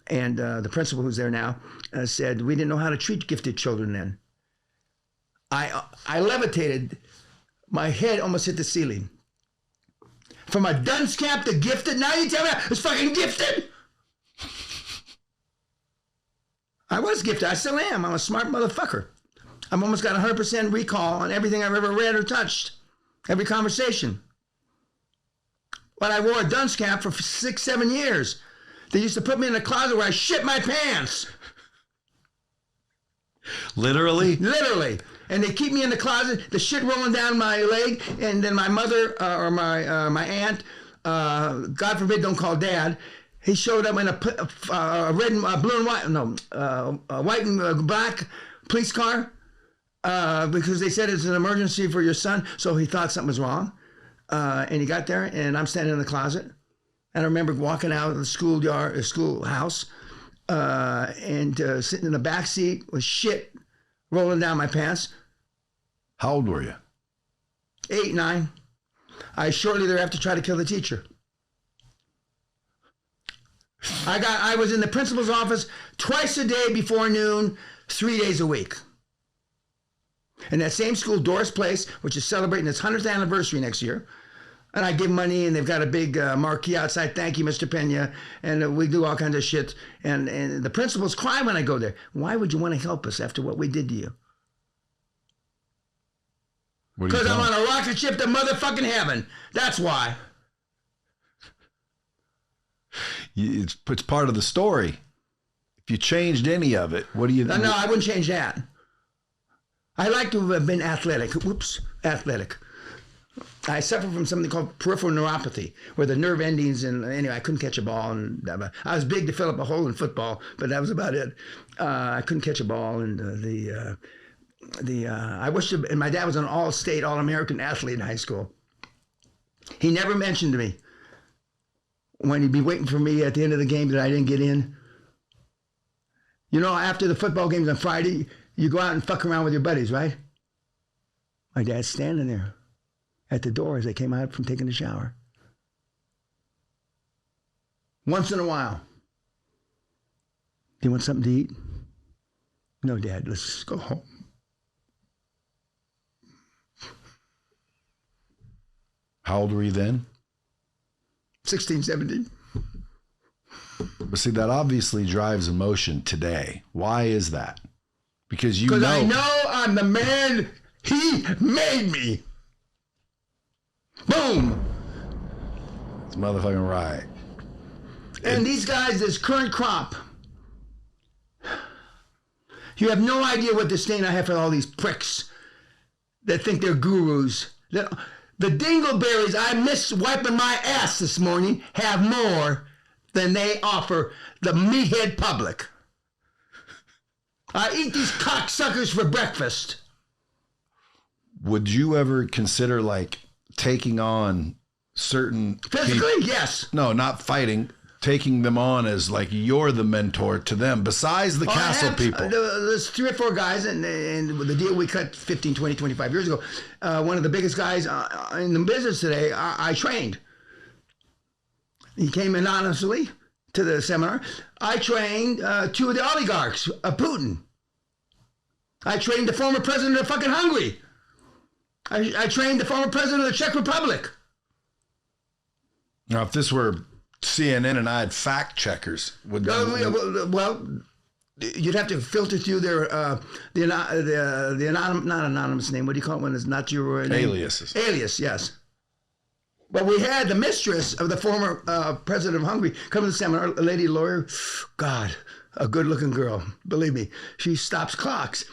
and the principal who's there now said we didn't know how to treat gifted children then. I levitated. My head almost hit the ceiling. From a dunce cap to gifted, now you tell me I was fucking gifted? I was gifted. I still am. I'm a smart motherfucker. I've almost got 100% recall on everything I've ever read or touched. Every conversation. But I wore a dunce cap for 6-7 years. They used to put me in a closet where I shit my pants. Literally? Literally. And they keep me in the closet, the shit rolling down my leg, and then my mother or my aunt, God forbid, don't call Dad. He showed up in a red and blue and white, no, white and black police car because they said it's an emergency for your son. So he thought something was wrong, and he got there, and I'm standing in the closet, and I remember walking out of the schoolhouse, and sitting in the back seat with shit rolling down my pants. How old were you? 8, 9. I shortly thereafter tried to kill the teacher. I was in the principal's office twice a day before noon, 3 days a week. In that same school, Doris Place, which is celebrating its 100th anniversary next year. And I give money, and they've got a big marquee outside. Thank you, Mr. Peña. And we do all kinds of shit. And the principals cry when I go there. Why would you want to help us after what we did to you? Because I'm on a rocket ship to motherfucking heaven. That's why. It's part of the story. If you changed any of it, what do you... No, I wouldn't change that. I like to have been athletic. Athletic. I suffer from something called peripheral neuropathy, where the nerve endings, and anyway, I couldn't catch a ball. And I was big to fill up a hole in football, but that was about it. I couldn't catch a ball, and I wish, and my dad was an all-state, all-American athlete in high school. He never mentioned to me when he'd be waiting for me at the end of the game that I didn't get in. You know, after the football games on Friday, you go out and fuck around with your buddies, right? My dad's standing there at the door as I came out from taking a shower. Once in a while. Do you want something to eat? No, Dad, let's go home. How old were you then? 16, 17. But see, that obviously drives emotion today. Why is that? Because I know I'm the man he made me. Boom. It's motherfucking right. And these guys, this current crop, you have no idea what disdain I have for all these pricks that think they're gurus. The dingleberries I missed wiping my ass this morning have more than they offer the meathead public. I eat these cocksuckers for breakfast. Would you ever consider taking on certain physically? Yes. No, not fighting. Taking them on as you're the mentor to them, besides the castle people. There's 3 or 4 guys, and the deal we cut 15, 20, 25 years ago, one of the biggest guys in the business today, I trained. He came anonymously to the seminar. I trained 2 of the oligarchs of Putin. I trained the former president of fucking Hungary. I trained the former president of the Czech Republic. Now, if this were CNN and I had fact checkers, would well, you'd have to filter through their the not anonymous name. What do you call it when it's not your name? Aliases. Alias, yes. But we had the mistress of the former president of Hungary come to the seminar, a lady lawyer. God, a good-looking girl. Believe me, she stops clocks.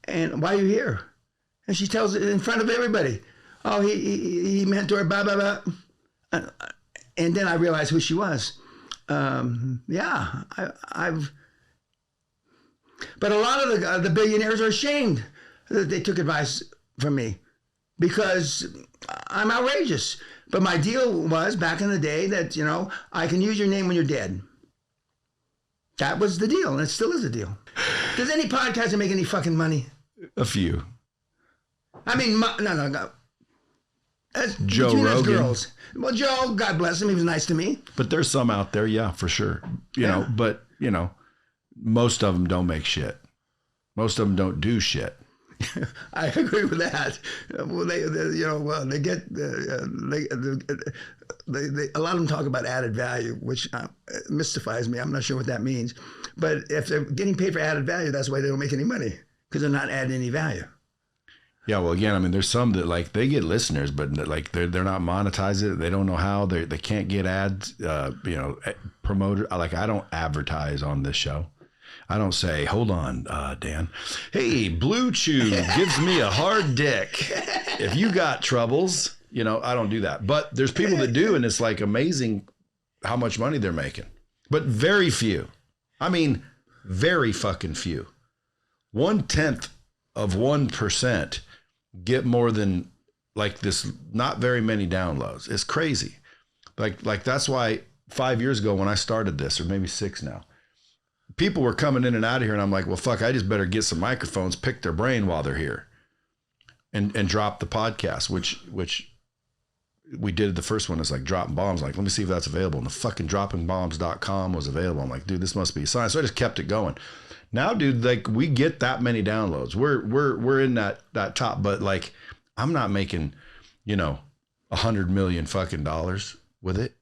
And why are you here? And she tells it in front of everybody. Oh, he mentored, blah, blah, blah. And then I realized who she was. Yeah, I've... But a lot of the billionaires are ashamed that they took advice from me because I'm outrageous. But my deal was back in the day that, you know, I can use your name when you're dead. That was the deal, and it still is a deal. Does any podcaster make any fucking money? A few. I mean, no. That's Joe Rogan. Girls. Well, Joe, God bless him, he was nice to me. But there's some out there, yeah, for sure. You know, but, you know, most of them don't make shit. Most of them don't do shit. I agree with that. Well, they get a lot of them talk about added value, which mystifies me. I'm not sure what that means. But if they're getting paid for added value, that's why they don't make any money, because they're not adding any value. Yeah, well, again, I mean, there's some that like they get listeners, but like they're not monetizing. They don't know how. They can't get ads. Promoter. Like I don't advertise on this show. I don't say, hold on, Dan. Hey, Blue Chew gives me a hard dick. If you got troubles, you know, I don't do that. But there's people that do, and it's like amazing how much money they're making. But very few. I mean, very fucking few. 1/10 of 1% get more than like this, not very many downloads. It's crazy. Like that's why 5 years ago when I started this, or maybe 6 now, people were coming in and out of here, and I'm like, well, fuck, I just better get some microphones, pick their brain while they're here, and drop the podcast, which we did. The first one is like dropping bombs. Like, let me see if that's available. And the fucking droppingbombs.com was available. I'm like, dude, this must be a sign. So I just kept it going. Now, dude, like we get that many downloads. We're in that top, but like I'm not making, you know, $100 million fucking dollars with it.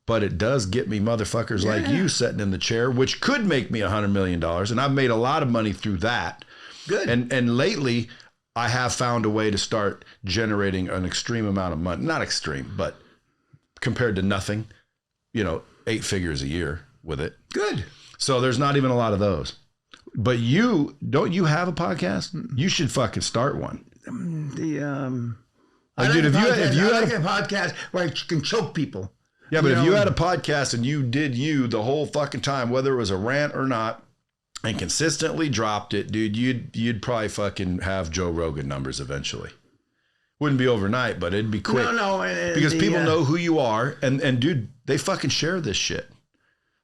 But it does get me motherfuckers like you sitting in the chair, which could make me $100 million. And I've made a lot of money through that. Good. And lately I have found a way to start generating an extreme amount of money. Not extreme, but compared to nothing, you know, 8 figures a year with it. Good. So there's not even a lot of those. But don't you have a podcast? You should fucking start one. If you had a podcast where I can choke people. Yeah, but if you had a podcast and you did the whole fucking time, whether it was a rant or not, and consistently dropped it, dude, you'd probably fucking have Joe Rogan numbers eventually. Wouldn't be overnight, but it'd be quick. No, because people know who you are, and dude, they fucking share this shit.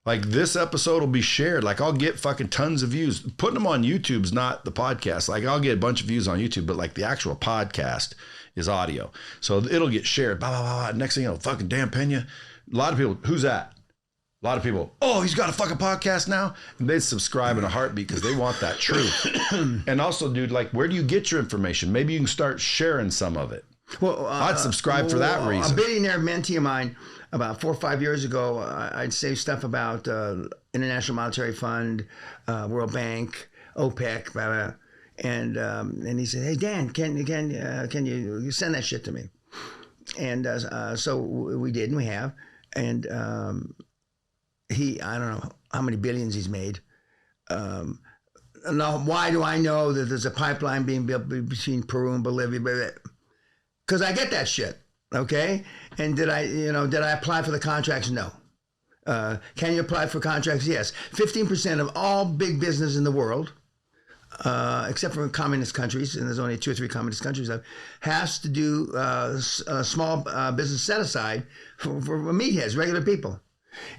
Like this episode will be shared. Like I'll get fucking tons of views. Putting them on YouTube's not the podcast. Like I'll get a bunch of views on YouTube, but like the actual podcast is audio. So it'll get shared. Blah, blah, blah. Next thing you know, fucking Dan Peña. A lot of people, who's that? A lot of people, oh, he's got a fucking podcast now? And they subscribe in a heartbeat because they want that truth. And also, dude, like, where do you get your information? Maybe you can start sharing some of it. Well, I'd subscribe for that reason. A billionaire mentee of mine, about 4 or 5 years ago, I'd say stuff about International Monetary Fund, World Bank, OPEC, blah, blah. And he said, hey, Dan, can you send that shit to me? And so we did, and we have. And I don't know how many billions he's made. Now, why do I know that there's a pipeline being built between Peru and Bolivia? Because I get that shit, okay? And did I apply for the contracts? No. Can you apply for contracts? Yes. 15% of all big business in the world, except for communist countries, and there's only 2 or 3 communist countries left, has to do a small business set aside for meatheads, regular people.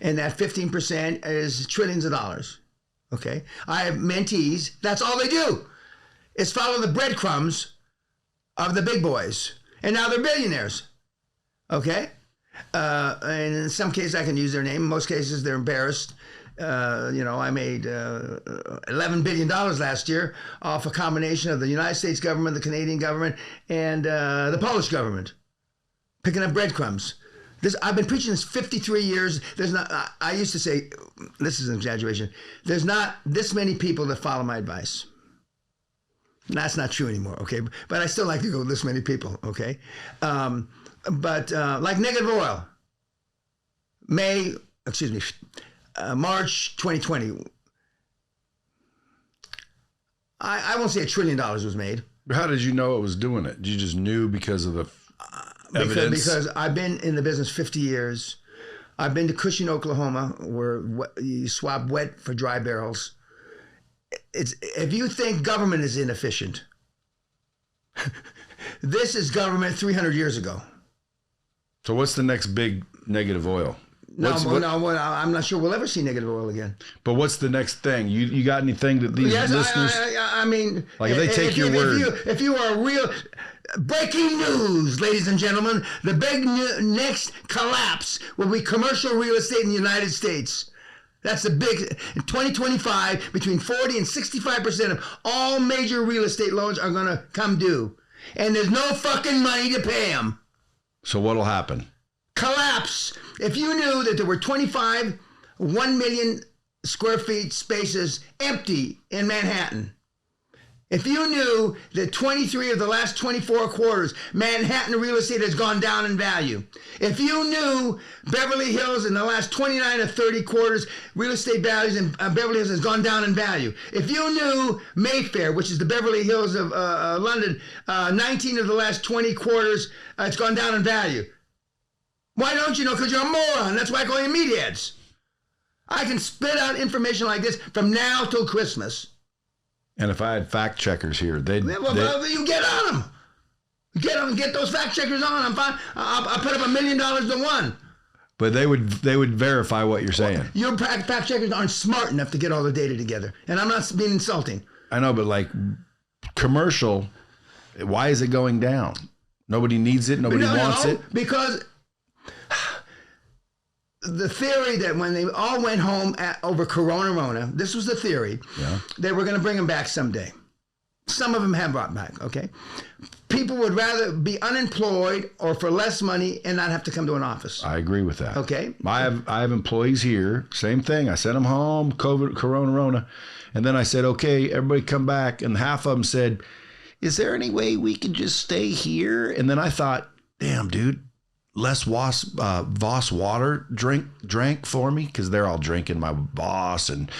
And that 15% is trillions of dollars. Okay? I have mentees, that's all they do. Is follow the breadcrumbs of the big boys. And now they're billionaires. Okay? And in some cases I can use their name. In most cases they're embarrassed. I made $11 billion last year off a combination of the United States government, the Canadian government, and the Polish government, picking up breadcrumbs. I've been preaching this 53 years. I used to say, this is an exaggeration, there's not this many people that follow my advice. That's not true anymore, okay? But I still like to go with this many people, okay? But like negative oil, March 2020. I won't say $1 trillion was made. How did you know it was doing it? You just knew because of the evidence? Because I've been in the business 50 years. I've been to Cushing, Oklahoma, where you swap wet for dry barrels. If you think government is inefficient, this is government 300 years ago. So what's the next big negative oil? No, I'm not sure we'll ever see negative oil again. But what's the next thing? You got anything that these listeners? I mean, like if they take your word. If you are a real breaking news, ladies and gentlemen, the big next collapse will be commercial real estate in the United States. That's the big, in 2025, between 40 and 65% of all major real estate loans are going to come due. And there's no fucking money to pay them. So what'll happen? Collapse. If you knew that there were 1 million square feet spaces empty in Manhattan, if you knew that 23 of the last 24 quarters, Manhattan real estate has gone down in value. If you knew Beverly Hills in the last 29 or 30 quarters, real estate values in Beverly Hills has gone down in value. If you knew Mayfair, which is the Beverly Hills of London, 19 of the last 20 quarters, it's gone down in value. Why don't you know? Because you're a moron. That's why I call you meatheads. I can spit out information like this from now till Christmas. And if I had fact checkers here, they'd you get on them. Get those fact checkers on. I'm fine. I'll put up $1 million to one. But they would verify what you're saying. Well, your fact checkers aren't smart enough to get all the data together. And I'm not being insulting. I know, but like commercial, why is it going down? Nobody needs it. Nobody wants it. Because the theory that when they all went home over Corona, this was the theory. Yeah. They were going to bring them back someday. Some of them have brought back, okay? People would rather be unemployed or for less money and not have to come to an office. I agree with that. Okay. I have employees here. Same thing. I sent them home, Corona. And then I said, okay, everybody come back. And half of them said, is there any way we can just stay here? And then I thought, damn, dude, less Voss water drank for me, because they're all drinking my Voss and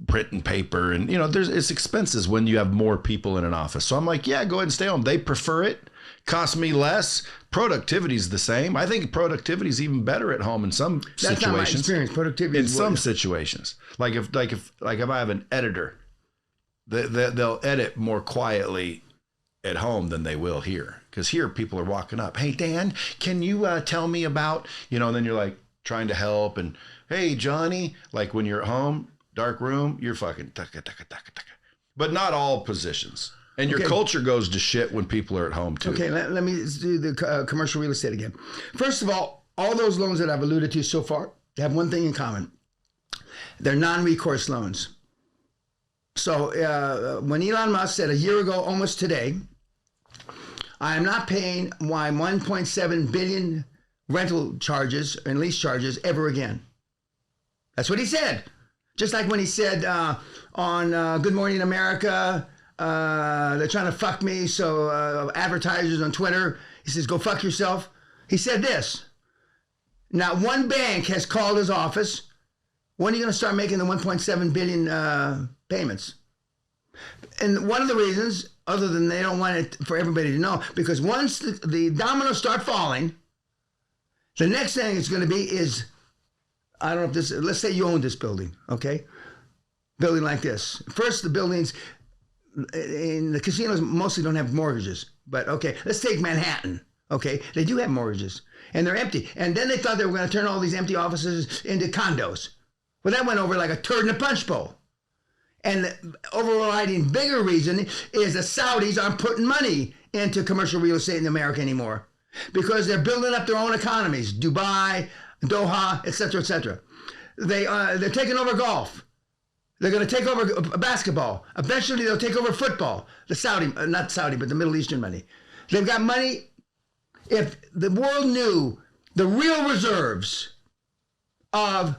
printing paper, and it's expenses when you have more people in an office. So I'm like, yeah, go ahead and stay home. They prefer it. Costs me less. Productivity's the same. I think productivity's even better at home in some situations. That's not my experience. Productivity in some situations. Like if I have an editor, they'll edit more quietly at home than they will here. Because here people are walking up. Hey, Dan, can you tell me about, and then you're like trying to help. And hey, Johnny, like when you're at home, dark room, you're fucking taka. But not all positions. And your culture goes to shit when people are at home too. Okay, let me do the commercial real estate again. First of all those loans that I've alluded to so far have one thing in common. They're non-recourse loans. So when Elon Musk said a year ago, almost today, I am not paying my 1.7 billion rental charges and lease charges ever again. That's what he said. Just like when he said on Good Morning America, they're trying to fuck me, so advertisers on Twitter, he says, go fuck yourself. He said this. Now, one bank has called his office. When are you going to start making the 1.7 billion payments? And one of the reasons, other than they don't want it for everybody to know, because once the dominoes start falling, the next thing it's going to be is, I don't know if this, let's say you own this building, okay? Building like this. First, the buildings in the casinos mostly don't have mortgages, but okay, let's take Manhattan, okay? They do have mortgages, and they're empty. And then they thought they were going to turn all these empty offices into condos. Well, that went over like a turd in a punch bowl. And the overriding bigger reason is the Saudis aren't putting money into commercial real estate in America anymore because they're building up their own economies, Dubai, Doha, et cetera, et cetera. They're taking over golf. They're going to take over basketball. Eventually, they'll take over football. Not Saudi, but the Middle Eastern money. They've got money. If the world knew the real reserves of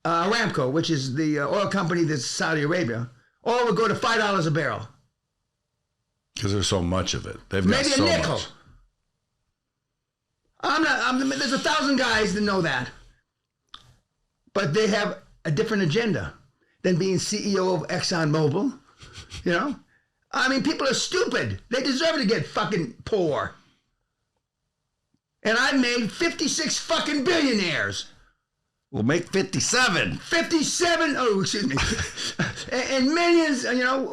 Aramco, which is the oil company that's Saudi Arabia, oil would go to $5 a barrel. Because there's so much of it. They've maybe got so a nickel. Much. There's 1,000 guys that know that. But they have a different agenda than being CEO of ExxonMobil. You know? I mean, people are stupid. They deserve to get fucking poor. And I've made 56 fucking billionaires. We'll make 57. 57, oh, excuse me. And millions, you know,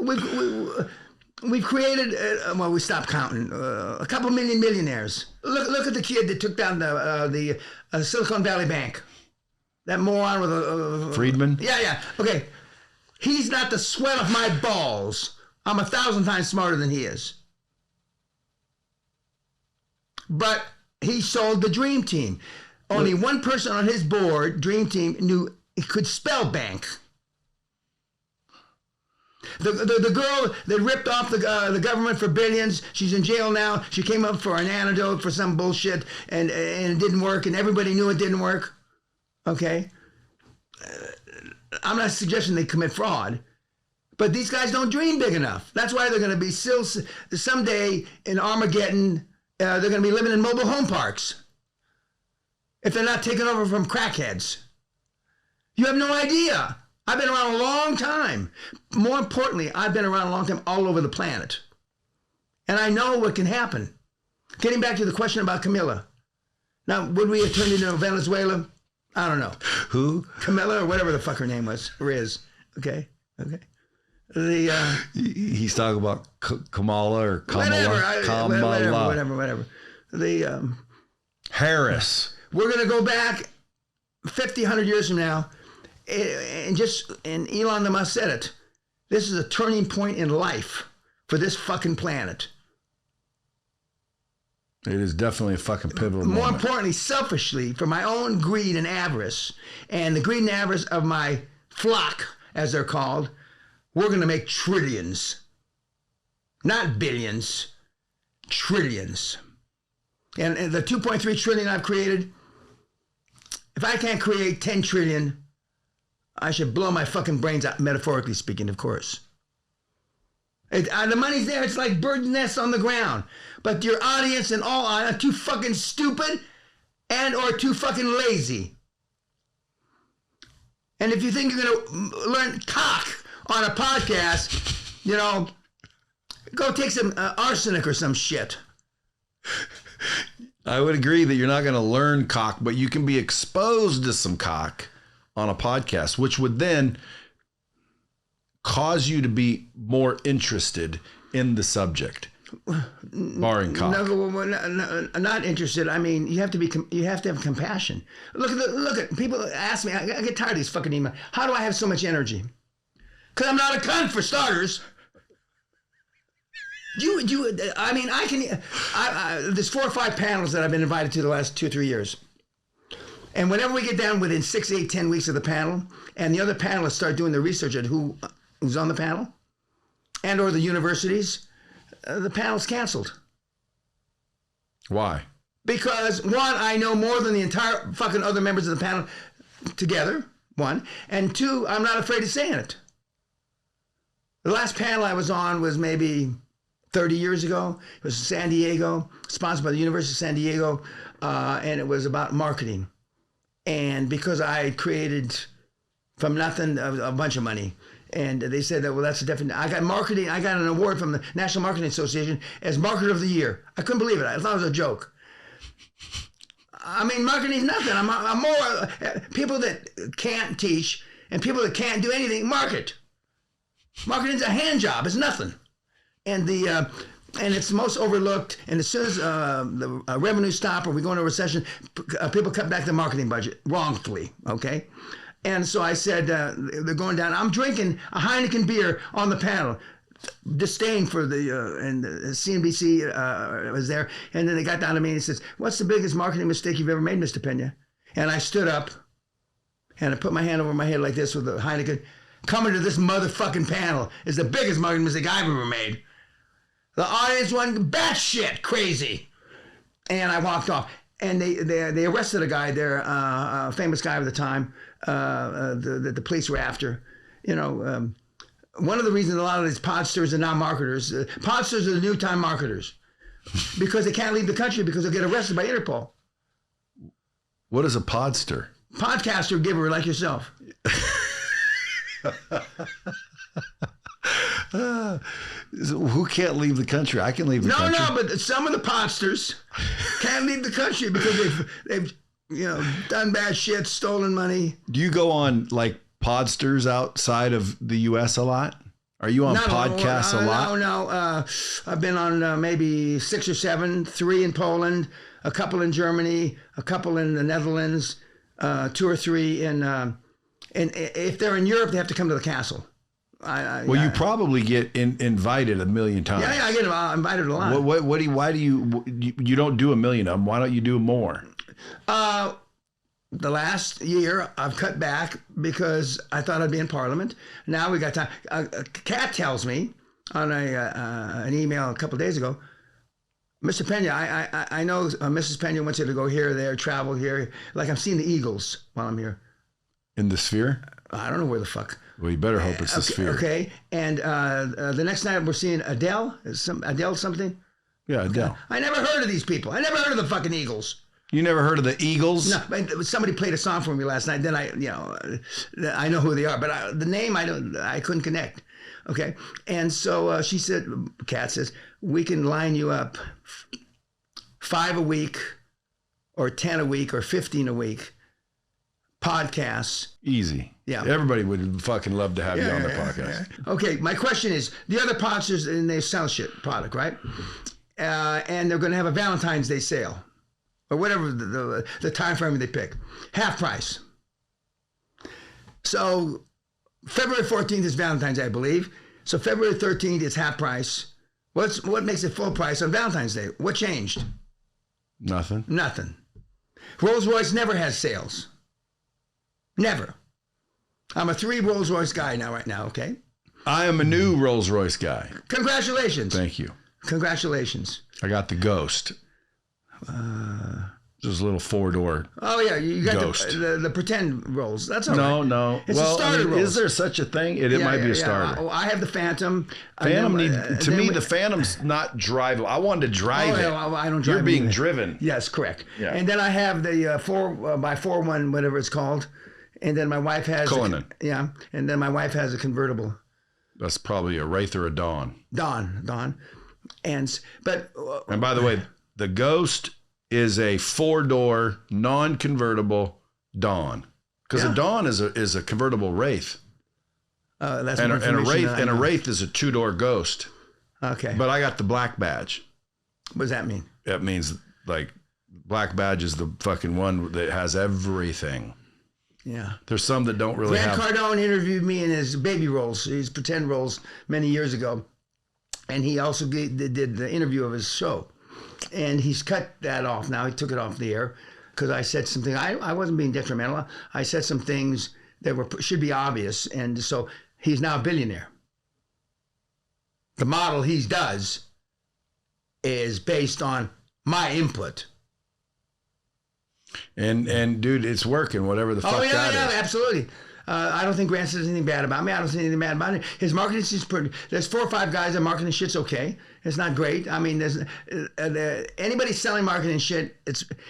we've created, well, we stopped counting, a couple million millionaires. Look at the kid that took down the Silicon Valley Bank. That moron with a... Friedman? Yeah. Okay. He's not the sweat of my balls. I'm 1,000 times smarter than he is. But he sold the Dream Team. Only one person on his board, Dream Team, knew he could spell bank. The girl that ripped off the government for billions, she's in jail now. She came up for an antidote for some bullshit, and it didn't work, and everybody knew it didn't work. Okay? I'm not suggesting they commit fraud, but these guys don't dream big enough. That's why they're going to be still someday in Armageddon. They're going to be living in mobile home parks if they're not taken over from crackheads. You have no idea. I've been around a long time. More importantly, I've been around a long time all over the planet. And I know what can happen. Getting back to the question about Camilla. Now, would we have turned into Venezuela? I don't know. Who? Camilla or whatever the fuck her name was. Or is. Okay. He's talking about Kamala or Kamala. Whatever. Harris. We're going to go back 50, 100 years from now. And Elon Musk said it. This is a turning point in life for this fucking planet. It is definitely a fucking pivotal More moment. importantly, selfishly, for my own greed and avarice, and the greed and avarice of my flock, as they're called, we're going to make trillions. Not billions. Trillions. And the 2.3 trillion I've created, if I can't create 10 trillion, I should blow my fucking brains out, metaphorically speaking, of course. The money's there. It's like bird nests on the ground. But your audience and all are too fucking stupid and or too fucking lazy. And if you think you're going to learn cock on a podcast, you know, go take some arsenic or some shit. I would agree that you're not going to learn cock, but you can be exposed to some cock on a podcast, which would then cause you to be more interested in the subject, barring cock. No, not interested. I mean, you have to have compassion. Look at people ask me. I get tired of these fucking emails. How do I have so much energy? Because I'm not a cunt, for starters. I mean, there's 4 or 5 panels that I've been invited to the last 2 or 3 years. And whenever we get down within 6, 8, 10 weeks of the panel, and the other panelists start doing the research at who's on the panel, and or the universities, the panel's canceled. Why? Because, one, I know more than the entire fucking other members of the panel together, one. And two, I'm not afraid of saying it. The last panel I was on was maybe 30 years ago. It was in San Diego, sponsored by the University of San Diego, and it was about marketing. And because I created from nothing a bunch of money, and they said that, well, that's a definite. I got an award from the National Marketing Association as Marketer of the Year. I couldn't believe it. I thought it was a joke. I mean, marketing is nothing. I'm more people that can't teach and people that can't do anything market. Marketing's a hand job. It's nothing. And it's the most overlooked. And as soon as the revenue stop or we go into a recession, people cut back the marketing budget wrongfully. Okay. And so I said, they're going down. I'm drinking a Heineken beer on the panel. Disdain for and CNBC was there. And then they got down to me and he says, what's the biggest marketing mistake you've ever made, Mr. Peña? And I stood up and I put my hand over my head like this with the Heineken. Coming to this motherfucking panel is the biggest marketing mistake I've ever made. The audience went batshit crazy. And I walked off. And they arrested a guy there, a famous guy at the time, the police were after. You know, one of the reasons a lot of these podsters are now marketers, podsters are the new time marketers because they can't leave the country because they'll get arrested by Interpol. What is a podster? Podcaster giver like yourself. Who can't leave the country? I can leave the country. No, but some of the podsters can't leave the country because they've done bad shit, stolen money. Do you go on like podsters outside of the U.S. a lot? Are you on podcasts a lot? No. I've been on maybe 6 or 7, 3 in Poland, a couple in Germany, a couple in the Netherlands, 2 or 3 in. And if they're in Europe, they have to come to the castle. You probably get invited a million times. Yeah, I get invited a lot. Why do you don't do a million of them? Why don't you do more? The last year, I've cut back because I thought I'd be in Parliament. Now we got time. Kat tells me on an email a couple of days ago, Mr. Peña, I know Mrs. Peña wants you to go here, there, travel here. Like I'm seeing the Eagles while I'm here. In the Sphere? I don't know where the fuck. Well, you better hope it's the Sphere. Okay, and the next night we're seeing Adele. Adele something? Yeah, Adele. Okay. I never heard of these people. I never heard of the fucking Eagles. You never heard of the Eagles? No, but somebody played a song for me last night. Then I know who they are, but the name I couldn't connect. Okay, and so she said, Kat says, we can line you up 5 a week, or 10 a week, or 15 a week. Podcasts. Easy. Yeah. Everybody would fucking love to have you on the podcast. Yeah. Okay, my question is, the other podsters, and they sell shit product, right? And they're going to have a Valentine's Day sale. Or whatever the time frame they pick. Half price. So February 14th is Valentine's Day, I believe. So February 13th is half price. What makes it full price on Valentine's Day? What changed? Nothing. Rolls-Royce never has sales. Never. I'm a 3 Rolls-Royce guy right now, okay? I am a new Rolls-Royce guy. Congratulations. Thank you. Congratulations. I got the Ghost. Just a little 4-door. Oh yeah, you got Ghost. the pretend rolls. That's all right. No. It's a starter rolls. Is there such a thing? It might be a starter. I have the Phantom. The Phantom's not drivable. I wanted to drive it. I don't drive. You're being driven. Yes, correct. Yeah. And then I have the 4x4 one, whatever it's called. And then my wife has Cullinan. And then my wife has a convertible. That's probably a Wraith or a Dawn. Dawn. And by the way, the Ghost is a 4-door non-convertible Dawn, because a Dawn is a convertible Wraith. That's and a Wraith is a 2-door Ghost. Okay. But I got the black badge. What does that mean? It means like black badge is the fucking one that has everything. Yeah. There's some that don't really have. Grant Cardone interviewed me in his baby roles, his pretend roles, many years ago. And he also did the interview of his show. And he's cut that off now. He took it off the air because I said something. I wasn't being detrimental. I said some things that should be obvious. And so he's now a billionaire. The model he does is based on my input. And dude, it's working, whatever the fuck that is. Absolutely. I don't think Grant says anything bad about me. I don't say anything bad about it. His marketing is pretty. There's 4 or 5 guys that marketing shit's okay. It's not great. I mean, there's anybody selling marketing shit.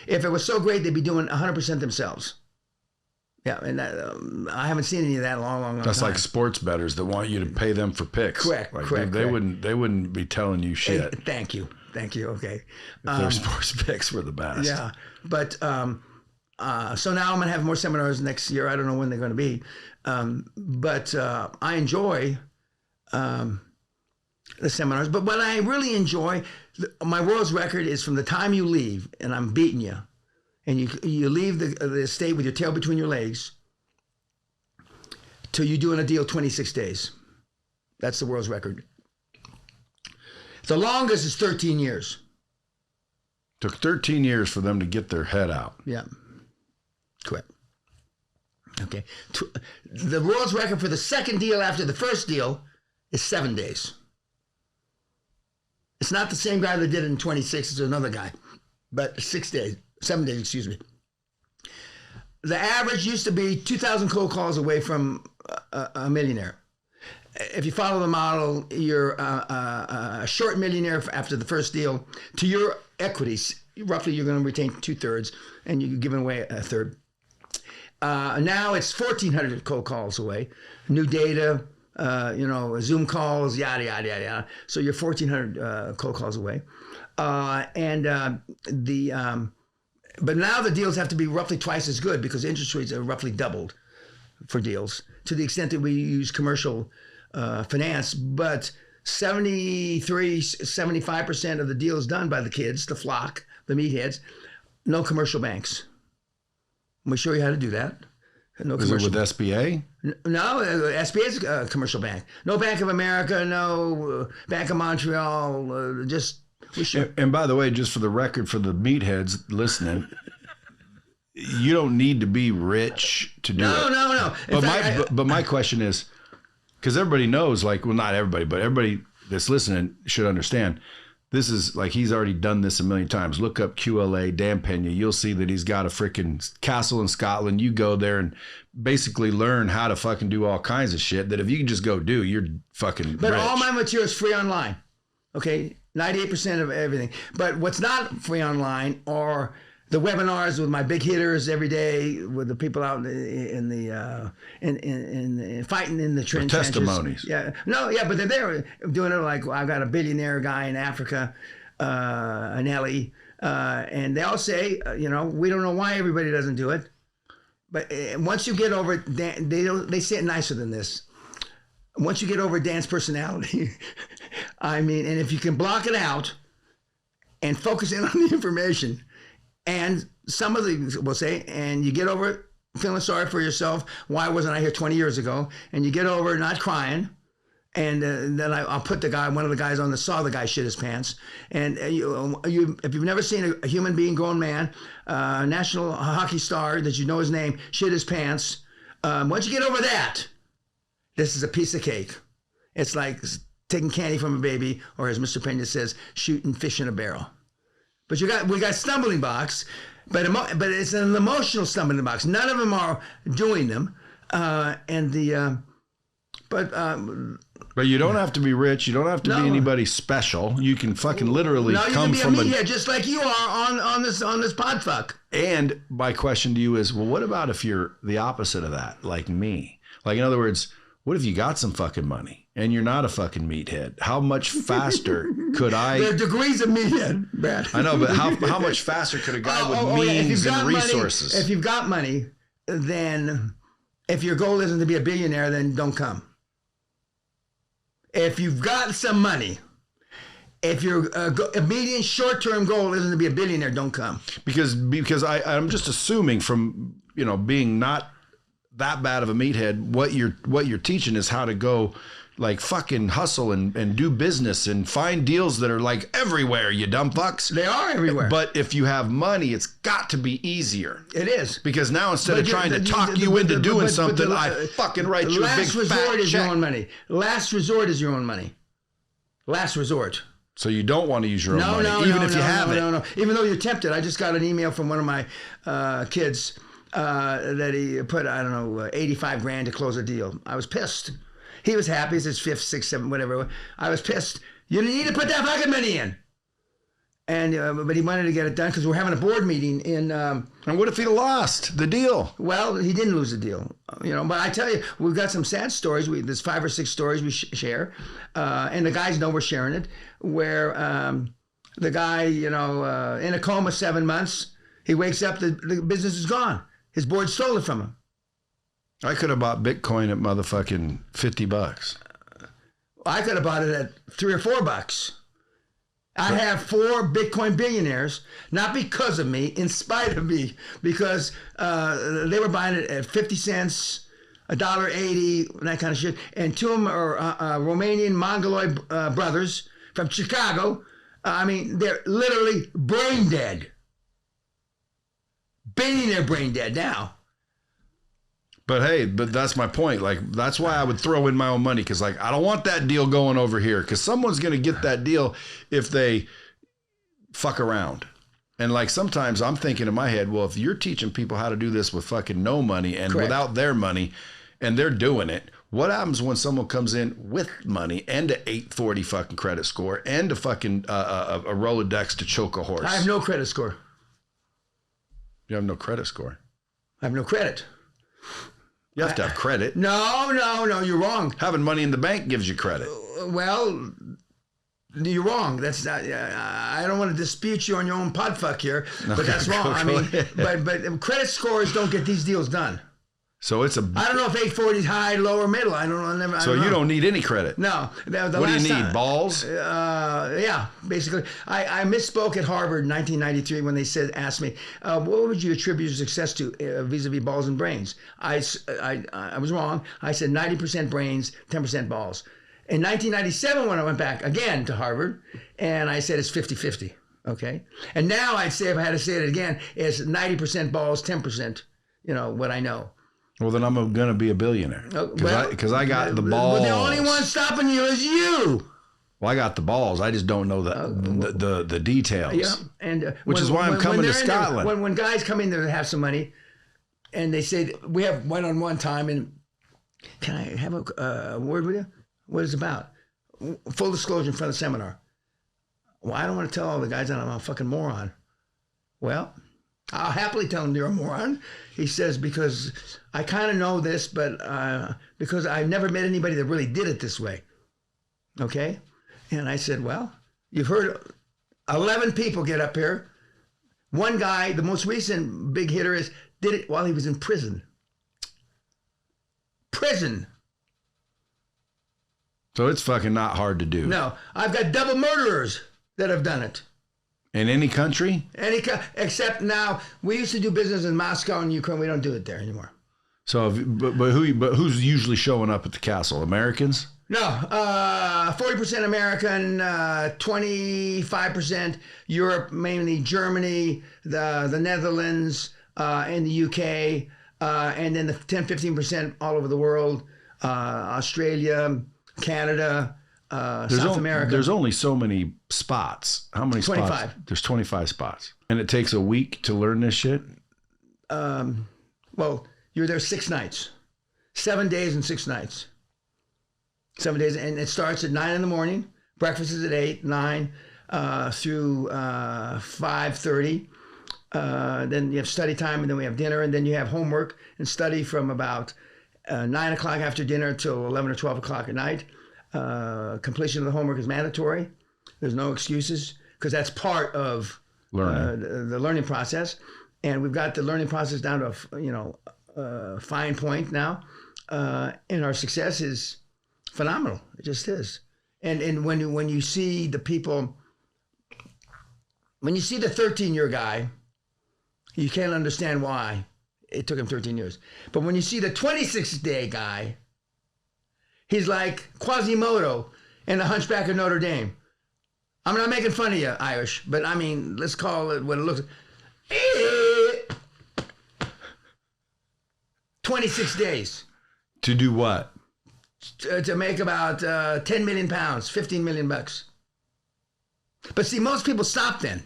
If it was so great, they'd be doing 100% themselves. Yeah, and I haven't seen any of that in a long That's time. like sports bettors that want you to pay them for picks. Correct. They wouldn't be telling you shit. Hey, thank you. Okay. If their sports picks were the best. Yeah, but so now I'm gonna have more seminars next year. I don't know when they're gonna be, but I enjoy the seminars. But what I really enjoy, my world's record is from the time you leave and I'm beating you, and you leave the state with your tail between your legs, till you doing a deal 26 days. That's the world's record. The longest is 13 years. Took 13 years for them to get their head out. Yeah. Correct. Okay. The world's record for the second deal after the first deal is 7 days. It's not the same guy that did it in 26. It's another guy. But 7 days, excuse me. The average used to be 2,000 cold calls away from a millionaire. If you follow the model, you're a short millionaire after the first deal to your equities roughly you're going to retain 2/3, and you're giving away a third. Now it's 1,400 cold calls away. New data, Zoom calls, yada, yada, yada, yada. So you're 1,400 cold calls away. But now the deals have to be roughly twice as good because interest rates are roughly doubled for deals to the extent that we use commercial finance. But 75% of the deals done by the kids, the flock, the meatheads, no commercial banks. Let me show you how to do that. No Is it with SBA? No, SBA is a commercial bank. No Bank of America, no Bank of Montreal, And by the way, just for the record, for the meatheads listening, you don't need to be rich to do it. No. But my question is, because everybody knows, like, well, not everybody, but everybody that's listening should understand, this is like, he's already done this a million times. Look up QLA, Dan Peña. You'll see that he's got a freaking castle in Scotland. You go there and basically learn how to fucking do all kinds of shit that if you can just go do, you're fucking But rich. all my material is free online. Okay, 98% of everything. But what's not free online are the webinars with my big hitters every day, with the people out in fighting in the trenches. Testimonies. Yeah, but they're there doing it. Like, I've got a billionaire guy in Africa, an Ellie, and they all say, we don't know why everybody doesn't do it, but once you get over it, they say it nicer than this. Once you get over Dan's personality, and if you can block it out and focus in on the information, and some of the will say, and you get over it feeling sorry for yourself, why wasn't I here 20 years ago? And you get over it not crying, and then I'll put one of the guys on saw the guy shit his pants. And if you've never seen a human being, grown man, national hockey star that you know his name, shit his pants, once you get over that, this is a piece of cake. It's like taking candy from a baby, or as Mr. Peña says, shooting fish in a barrel. But we got stumbling blocks, but it's an emotional stumbling blocks. None of them are doing them, but you don't have to be rich. You don't have to be anybody special. You can fucking literally come from just like you are on this podfuck. And my question to you is, well, what about if you're the opposite of that, like me? Like, in other words, what if you got some fucking money and you're not a fucking meathead? How much faster could I? There are degrees of meathead, Brad. I know, but how much faster could a guy with means and resources? If you've got money, then if your goal isn't to be a billionaire, then don't come. If you've got some money, if your immediate short-term goal isn't to be a billionaire, don't come. Because I'm just assuming from being not that bad of a meathead, what you're teaching is how to go like fucking hustle and do business and find deals that are like everywhere, you dumb fucks. They are everywhere. But if you have money, it's got to be easier. It is. Because now instead of trying to talk you into doing something, I fucking write you a big fat check. Last resort is your own money. Last resort is your own money. Last resort. So you don't want to use your own money, even if you have it. No. Even though you're tempted. I just got an email from one of my kids that he put, I don't know, 85 grand to close a deal. I was pissed. He was happy. It's his 5th, 6th, 7th, whatever. I was pissed. You need to put that fucking money in. And but he wanted to get it done because we're having a board meeting in. And what if he lost the deal? Well, he didn't lose the deal, But I tell you, we've got some sad stories. There's 5 or 6 stories we share, and the guys know we're sharing it. Where the guy, in a coma 7 months, he wakes up, the business is gone. His board stole it from him. I could have bought Bitcoin at motherfucking $50. I could have bought it at $3 or $4. I have 4 Bitcoin billionaires, not because of me, in spite of me, because they were buying it at 50 cents, $1.80, that kind of shit. And 2 of them are Romanian Mongoloid brothers from Chicago. They're literally brain dead. Billionaire brain dead now. But hey, that's my point. Like, that's why I would throw in my own money, because like I don't want that deal going over here, because someone's going to get that deal if they fuck around. And like sometimes I'm thinking in my head, well, if you're teaching people how to do this with fucking no money and Correct. Without their money, and they're doing it. What happens when someone comes in with money and a 840 fucking credit score and a fucking a Rolodex to choke a horse? I have no credit score. You have no credit score. I have no credit. You have to have credit. No, you're wrong. Having money in the bank gives you credit. Well, you're wrong. That's not. I don't want to dispute you on your own podfuck here, but that's wrong. I mean, but credit scores don't get these deals done. So it's a. I don't know if 840 is high, low, or middle. I don't know. So you don't need any credit. No. What do you need? Balls? Yeah, basically. I misspoke at Harvard in 1993 when they asked me, what would you attribute your success to vis-a-vis balls and brains? I was wrong. I said 90% brains, 10% balls. In 1997, when I went back again to Harvard, and I said it's 50-50. Okay. And now I'd say, if I had to say it again, it's 90% balls, 10%. What I know. Well, then I'm going to be a billionaire because I got the balls. The only one stopping you is you. Well, I got the balls. I just don't know the details. Yeah, and which is why I'm coming to Scotland. When guys come in there to have some money, and they say we have one-on-one time, and can I have a word with you? What is it about? Full disclosure in front of the seminar. Well, I don't want to tell all the guys that I'm a fucking moron. Well, I'll happily tell him you're a moron. He says, because I kind of know this, but because I've never met anybody that really did it this way. Okay? And I said, well, you've heard 11 people get up here. One guy, the most recent big hitter, did it while he was in prison. Prison. So it's fucking not hard to do. No. I've got double murderers that have done it. In any country? Except now, we used to do business in Moscow and Ukraine. We don't do it there anymore. So, but who's usually showing up at the castle? Americans? No, 40% American, 25% Europe, mainly Germany, the Netherlands, and the UK, and then the 10-15% all over the world, Australia, Canada, South America. There's only so many spots. How many 25. spots? There's 25 spots. And it takes a week to learn this shit? Well, you're there 6 nights. 7 days and 6 nights. 7 days, and it starts at 9 in the morning. Breakfast is at 8, 9, through 5:30. Then you have study time, and then we have dinner, and then you have homework and study from about 9 o'clock after dinner till 11 or 12 o'clock at night. Completion of the homework is mandatory. There's no excuses because that's part of the learning process. And we've got the learning process down to a fine point now. And our success is phenomenal. It just is. And when you see the people, when you see the 13-year guy, you can't understand why it took him 13 years. But when you see the 26-day guy, he's like Quasimodo in The Hunchback of Notre Dame. I'm not making fun of you, Irish, but I mean, let's call it what it looks like. 26 days. To do what? To make about 10 million pounds, 15 million bucks. But see, most people stop then.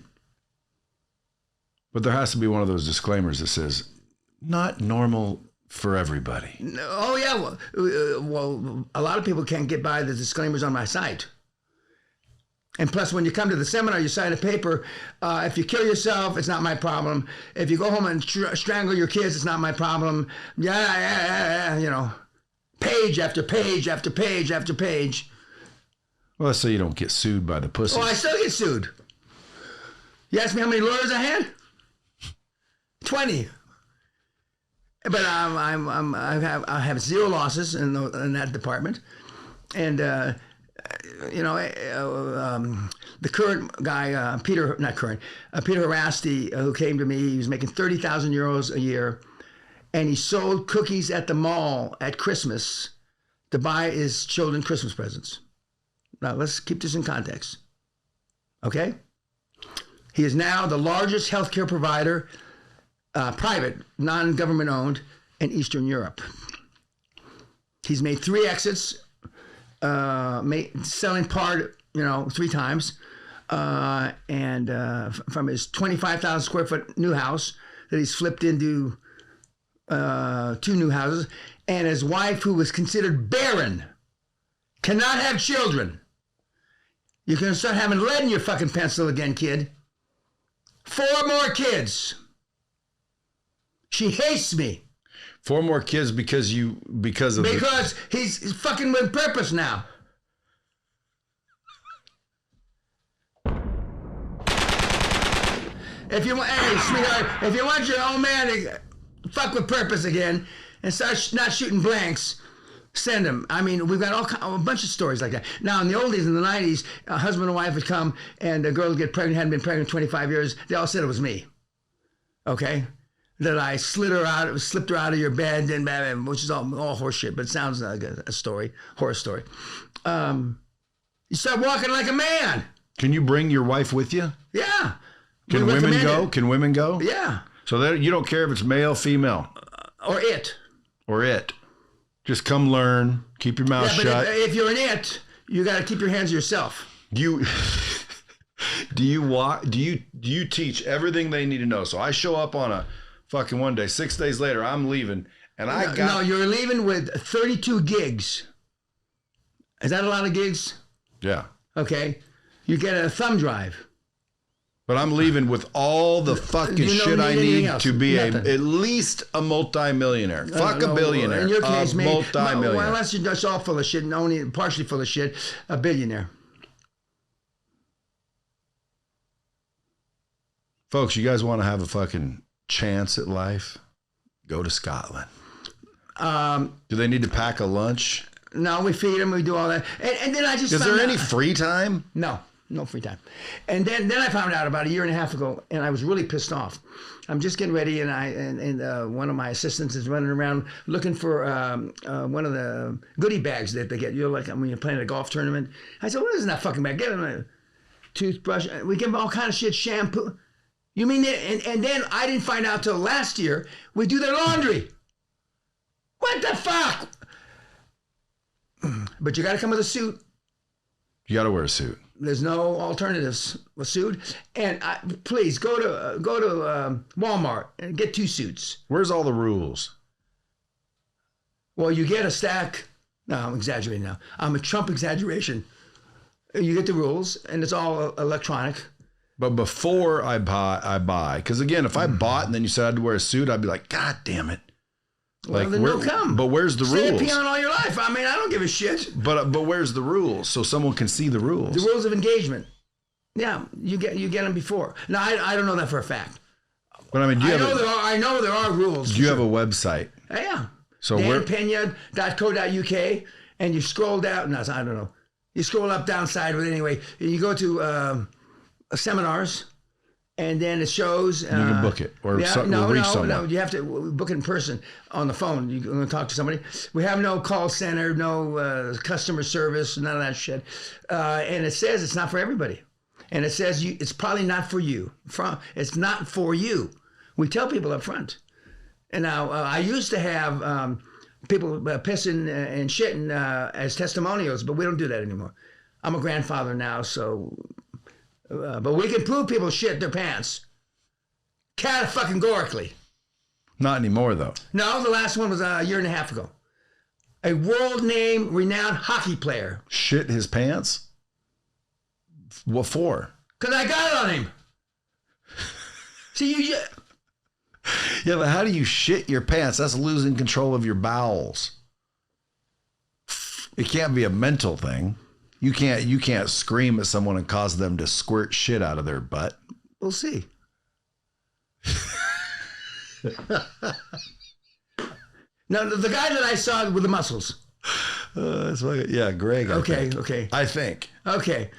But there has to be one of those disclaimers that says, not normal for everybody. Oh, yeah. Well, a lot of people can't get by the disclaimers on my site. And plus, when you come to the seminar, you sign a paper. If you kill yourself, it's not my problem. If you go home and strangle your kids, it's not my problem. Yeah, page after page after page after page. Well, that's so you don't get sued by the pussies. Oh, I still get sued. You ask me how many lawyers I had? 20. But I have 0 losses in that department, and the current guy, Peter Harasti, who came to me, he was making 30,000 euros a year, and he sold cookies at the mall at Christmas to buy his children Christmas presents. Now let's keep this in context. Okay, he is now the largest healthcare provider. Private, non-government owned, in Eastern Europe. He's made 3 exits, selling part, 3 times, and from his 25,000 square foot new house that he's flipped into 2 new houses, and his wife, who was considered barren, cannot have children. You're going to start having lead in your fucking pencil again, kid. 4 more kids. She hates me. 4 more kids because he's fucking with purpose now. If you want, hey, sweetheart, if you want your old man to fuck with purpose again and start not shooting blanks, send him. I mean, we've got a bunch of stories like that. Now, in the old days, in the 90s, a husband and wife would come and a girl would get pregnant, hadn't been pregnant 25 years. They all said it was me. Okay? That I slipped her out of your bed, and which is all horseshit, but it sounds like a story, horror story. You start walking like a man. Can you bring your wife with you? Yeah. Can women go? Can women go? Yeah. So that you don't care if it's male, female, or it. Just come learn. Keep your mouth shut. If you're an it, you got to keep your hands to yourself. Do you teach everything they need to know? So I show up on a fucking one day, 6 days later, I'm leaving, and No, you're leaving with 32 gigs. Is that a lot of gigs? Yeah. Okay. You get a thumb drive. But I'm leaving with all the fucking shit I need to be at least a multi-millionaire. Fuck a billionaire. In your case, maybe. Multi-millionaire. Well, unless you're just all full of shit and only partially full of shit, a billionaire. Folks, you guys want to have a fucking chance at life? Go to Scotland. Do they need to pack a lunch? No, we feed them. We do all that. And then I just Is there any free time? No free time. And then I found out about a year and a half ago, and I was really pissed off. I'm just getting ready, and one of my assistants is running around looking for one of the goodie bags that they get. You know, like when you're playing a golf tournament. I said, "What is that fucking bag? Get them a toothbrush." We give them all kind of shit, shampoo. You mean that? And then I didn't find out till last year we do their laundry. What the fuck? But you got to come with a suit. You got to wear a suit. There's no alternatives with suit. And please go to Walmart and get 2 suits. Where's all the rules? Well, you get a stack. No, I'm exaggerating now. I'm a Trump exaggeration. You get the rules, and it's all electronic. But before I buy, because again, if I bought and then you said I had to wear a suit, I'd be like, God damn it. Well, then they'll come. But where's the rules? Stay a peon all your life. I mean, I don't give a shit. But where's the rules so someone can see the rules? The rules of engagement. Yeah, you get them before. Now, I don't know that for a fact. But I mean, I know there are rules. Do you have a website? Yeah. So danpeña.co.uk, and you scroll down. No, I don't know. You scroll up, down, sideways. Anyway, you go to seminars. And then it shows. You can book it or reach someone. No. You have to book it in person on the phone. You're going to talk to somebody. We have no call center, no customer service, none of that shit. And it says it's not for everybody. And it says it's probably not for you. It's not for you. We tell people up front. And now I used to have people pissing and shitting as testimonials, but we don't do that anymore. I'm a grandfather now, so... but we can prove people shit their pants. Categorically. Not anymore, though. No, the last one was a year and a half ago. A world name, renowned hockey player. Shit his pants? What for? Because I got it on him. See, you... Yeah, but how do you shit your pants? That's losing control of your bowels. It can't be a mental thing. You can't scream at someone and cause them to squirt shit out of their butt. We'll see. No, the guy that I saw with the muscles. Greg. Okay. I think. Okay.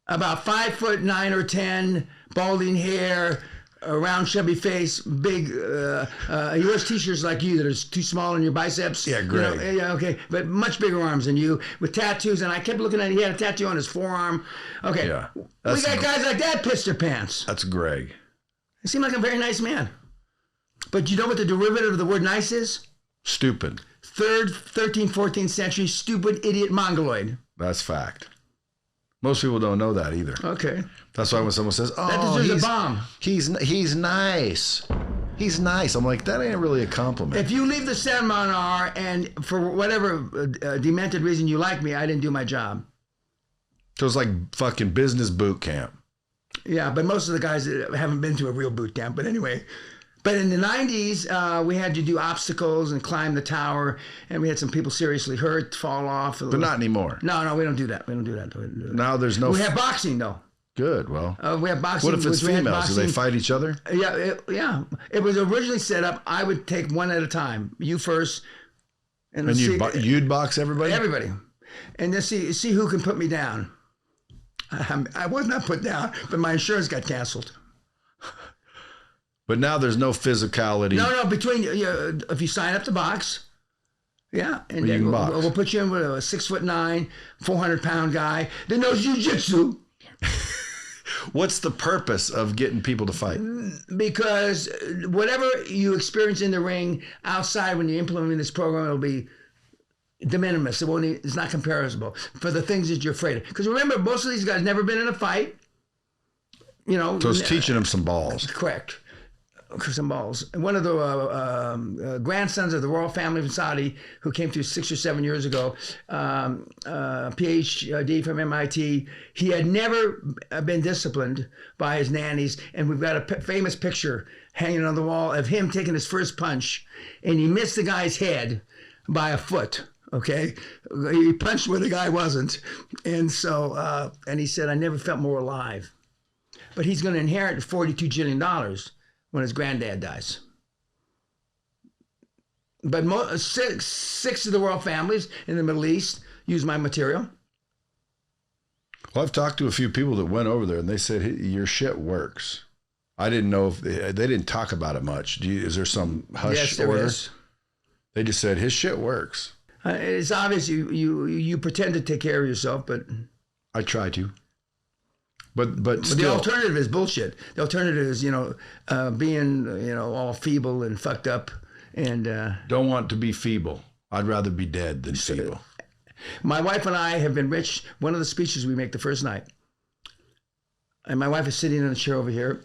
About 5'9" or 10, balding hair, a round chubby face, big. He wears t-shirts like you that are too small in your biceps. Yeah, Greg. You know, okay, but much bigger arms than you with tattoos. And I kept looking at it. He had a tattoo on his forearm. Okay, yeah, we got guys like that piss their pants. That's Greg. He seemed like a very nice man. But you know what the derivative of the word nice is? Stupid. 3rd, 13th, 14th century, stupid, idiot, mongoloid. That's fact. Most people don't know that either. Okay. That's why when someone says, "Oh, that deserves a bomb," he's nice. He's nice. I'm like, that ain't really a compliment. If you leave the seminar and for whatever demented reason you like me, I didn't do my job. So it's like fucking business boot camp. Yeah, but most of the guys haven't been to a real boot camp. But anyway, but in the 90s, we had to do obstacles and climb the tower, and we had some people seriously hurt, fall off. But not anymore. No, we don't do that. We don't do that. Now there's no... We have boxing, though. Good, well. We have boxing. What if it's females? Do they fight each other? Yeah. It was originally set up, I would take one at a time. You first. And you'd box everybody? Everybody. And then see who can put me down. I was not put down, but my insurance got canceled. But now there's no physicality. No, between if you sign up to box, yeah, and then we'll put you in with a 6'9", 400-pound guy that knows jiu-jitsu. What's the purpose of getting people to fight? Because whatever you experience in the ring outside when you're implementing this program, it'll be de minimis. It's not comparable for the things that you're afraid of. Because remember, most of these guys never been in a fight. So it's teaching them some balls. Correct. Some balls. And one of the grandsons of the royal family of Saudi, who came through 6 or 7 years ago, PhD from MIT, he had never been disciplined by his nannies. And we've got a famous picture hanging on the wall of him taking his first punch, and he missed the guy's head by a foot. Okay, he punched where the guy wasn't, and so and he said, "I never felt more alive." But he's going to inherit $42 jillion when his granddad dies. But six of the royal families in the Middle East use my material. Well, I've talked to a few people that went over there, and they said your shit works. I didn't know if they didn't talk about it much. Is there some hush yes, there order? Is. They just said his shit works. It's obvious you pretend to take care of yourself, but I try to. But still, the alternative is bullshit. The alternative is being all feeble and fucked up and don't want to be feeble. I'd rather be dead than feeble. My wife and I have been rich. One of the speeches we make the first night, and my wife is sitting in a chair over here.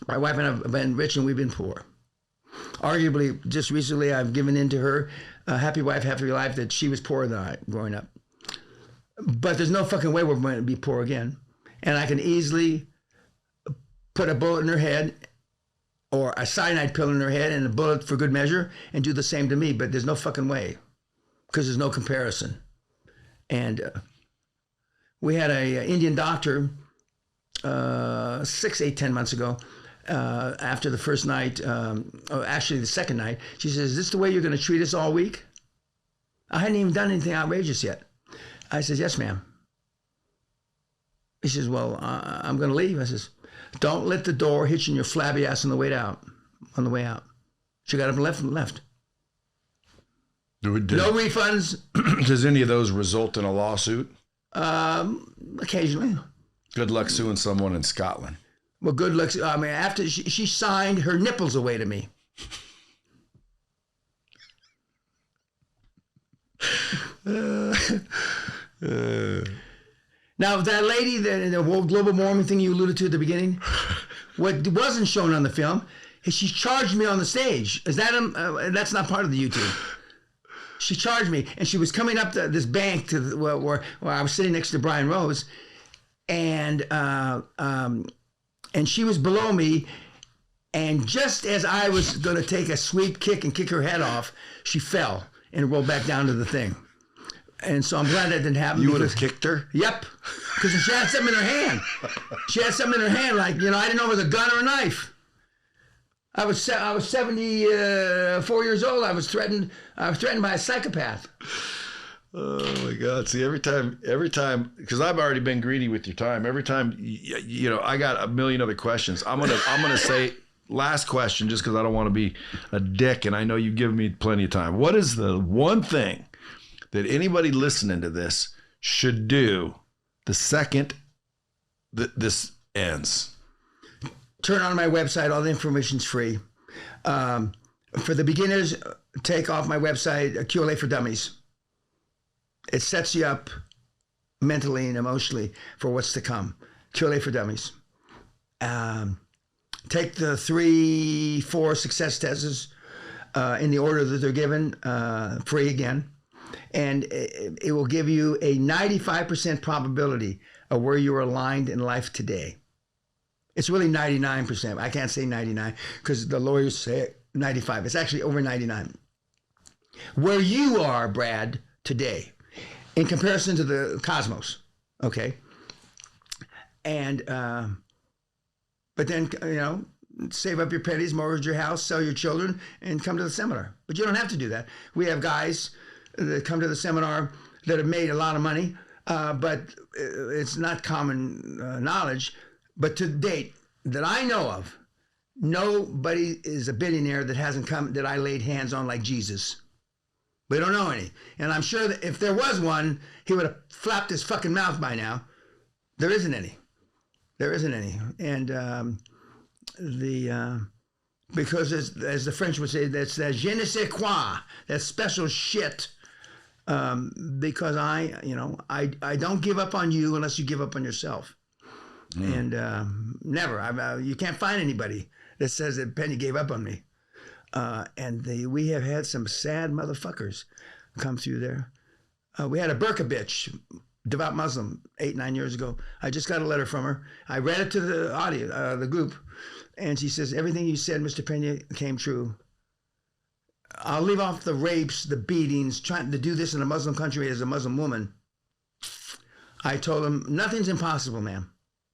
My wife and I have been rich and we've been poor. Arguably, just recently, I've given in to her, happy wife, happy life, that she was poorer than I growing up. But there's no fucking way we're going to be poor again. And I can easily put a bullet in her head or a cyanide pill in her head and a bullet for good measure and do the same to me. But there's no fucking way because there's no comparison. And we had a Indian doctor 6, 8, 10 months ago. After the first night, actually the second night, she says, "Is this the way you're going to treat us all week?" I hadn't even done anything outrageous yet. I said, "Yes, ma'am." He says, "Well, I'm going to leave." I says, "Don't let the door hit you in your flabby ass on the way out." She got up and left. No refunds. Does any of those result in a lawsuit? Occasionally. Good luck suing someone in Scotland. Well, good luck. I mean, after she signed her nipples away to me. Now, that lady, the whole global warming thing you alluded to at the beginning, what wasn't shown on the film is she charged me on the stage. Is that that's not part of the YouTube? She charged me, and she was coming up this bank to where I was sitting next to Brian Rose, and she was below me, and just as I was going to take a sweep kick and kick her head off, she fell and rolled back down to the thing. And so I'm glad that didn't happen. You would have kicked her? Yep. Because she had something in her hand. She had something in her hand, like, I didn't know if it was a gun or a knife. I was 74 years old. I was threatened by a psychopath. Oh my God! See, every time, because I've already been greedy with your time. Every time, I got a million other questions. I'm gonna say last question, just because I don't want to be a dick, and I know you've given me plenty of time. What is the one thing that anybody listening to this should do the second this ends? Turn on my website. All the information's free. For the beginners, take off my website, QLA for Dummies. It sets you up mentally and emotionally for what's to come. QLA for Dummies. take the 3, 4 success tests in the order that they're given, free again. And it will give you a 95% probability of where you are aligned in life today. It's really 99%. I can't say 99 because the lawyers say 95. It's actually over 99. Where you are, Brad, today, in comparison to the cosmos, okay? And, but then, save up your pennies, mortgage your house, sell your children, and come to the seminar. But you don't have to do that. We have guys that come to the seminar that have made a lot of money, but it's not common knowledge. But to date, that I know of, nobody is a billionaire that hasn't come, that I laid hands on like Jesus. We don't know any. And I'm sure that if there was one, he would have flapped his fucking mouth by now. There isn't any. There isn't any. And because as the French would say, that's that je ne sais quoi, that special shit. Because I don't give up on you unless you give up on yourself. And never. You can't find anybody that says that Peña gave up on me. And we have had some sad motherfuckers come through there. We had a burqa bitch, devout Muslim, 8-9 years ago. I just got a letter from her. I read it to the the group, and she says, everything you said, Mr. Peña, came true. I'll leave off the rapes, the beatings, trying to do this in a Muslim country as a Muslim woman. I told him, nothing's impossible, ma'am.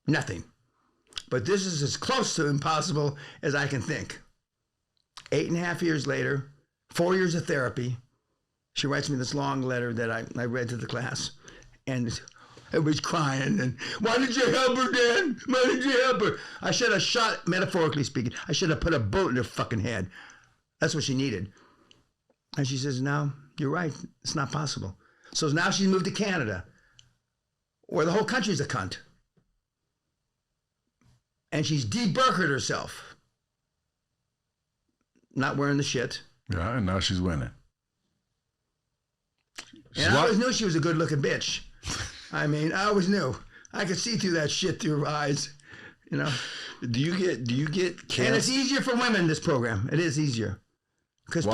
Nothing. But this is as close to impossible as I can think. 8.5 years later, 4 years of therapy, she writes me this long letter that I read to the class. And everybody's crying. And why did you help her, Dan? Why did you help her? I should have shot, metaphorically speaking, I should have put a bullet in her fucking head. That's what she needed. And she says, no, you're right. It's not possible. So now she's moved to Canada, where the whole country's a cunt. And she's de-burkered herself. Not wearing the shit. Yeah, and now she's winning. And I always knew she was a good-looking bitch. I mean, I always knew. I could see through that shit through her eyes, Do you get cancer? And it's easier for women, this program. It is easier. Because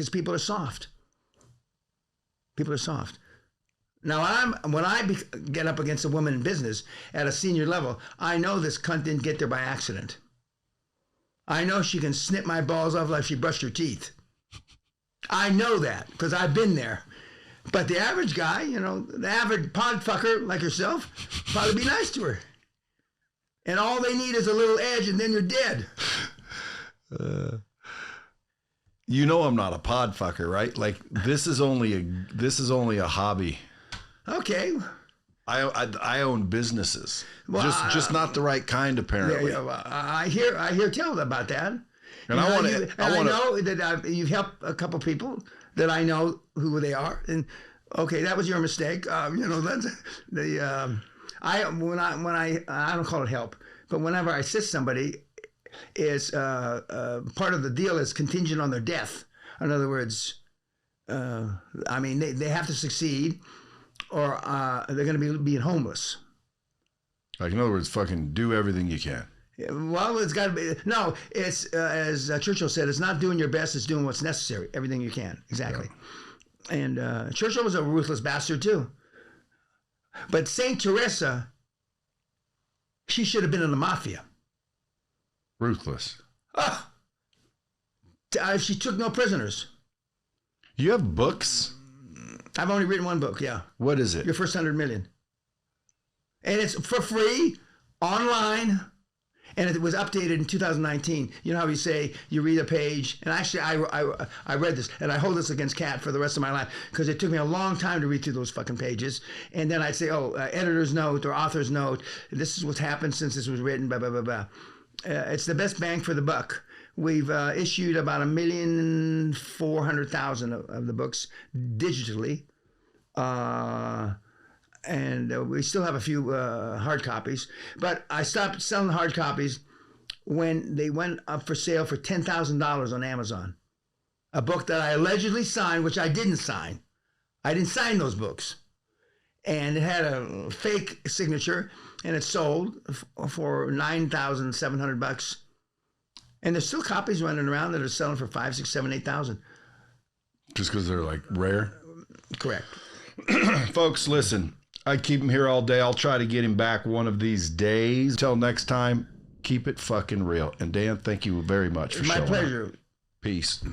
people are soft. People are soft. Now, when I get up against a woman in business at a senior level, I know this cunt didn't get there by accident. I know she can snip my balls off like she brushed her teeth. I know that because I've been there. But the average guy, the average pod fucker like yourself, probably be nice to her. And all they need is a little edge, and then you're dead. I'm not a pod fucker, right? Like this is only a hobby. Okay. I own businesses. Well, just not the right kind, apparently. I hear tell about that. And I know that you've helped a couple people that I know who they are. And okay, that was your mistake. That's I don't call it help, but whenever I assist somebody, is part of the deal is contingent on their death. In other words, they have to succeed, or they're going to be being homeless. Like, in other words, fucking do everything you can. Well, it's got to be. No, it's as Churchill said, it's not doing your best, it's doing what's necessary. Everything you can. Exactly. Yeah. And Churchill was a ruthless bastard too. But Saint Teresa, she should have been in the mafia. Ruthless. She took no prisoners. You have books? I've only written one book, yeah. What is it? Your First 100 Million. And it's for free, online, and it was updated in 2019. You know how you say you read a page, and actually I read this, and I hold this against Kat for the rest of my life, because it took me a long time to read through those fucking pages. And then I'd say, editor's note or author's note, this is what's happened since this was written, blah, blah, blah, blah. It's the best bang for the buck. We've issued about 1,400,000 of the books digitally. And we still have a few hard copies. But I stopped selling hard copies when they went up for sale for $10,000 on Amazon. A book that I allegedly signed, which I didn't sign. I didn't sign those books. and it had a fake signature, and it sold for $9,700. And there's still copies running around that are selling for $5,000, $6,000, $7,000, $8,000. Just because they're like rare? Correct. Folks, listen, I keep him here all day. I'll try to get him back one of these days. Till next time, keep it fucking real. And Dan, thank you very much for showing up. My pleasure. Peace.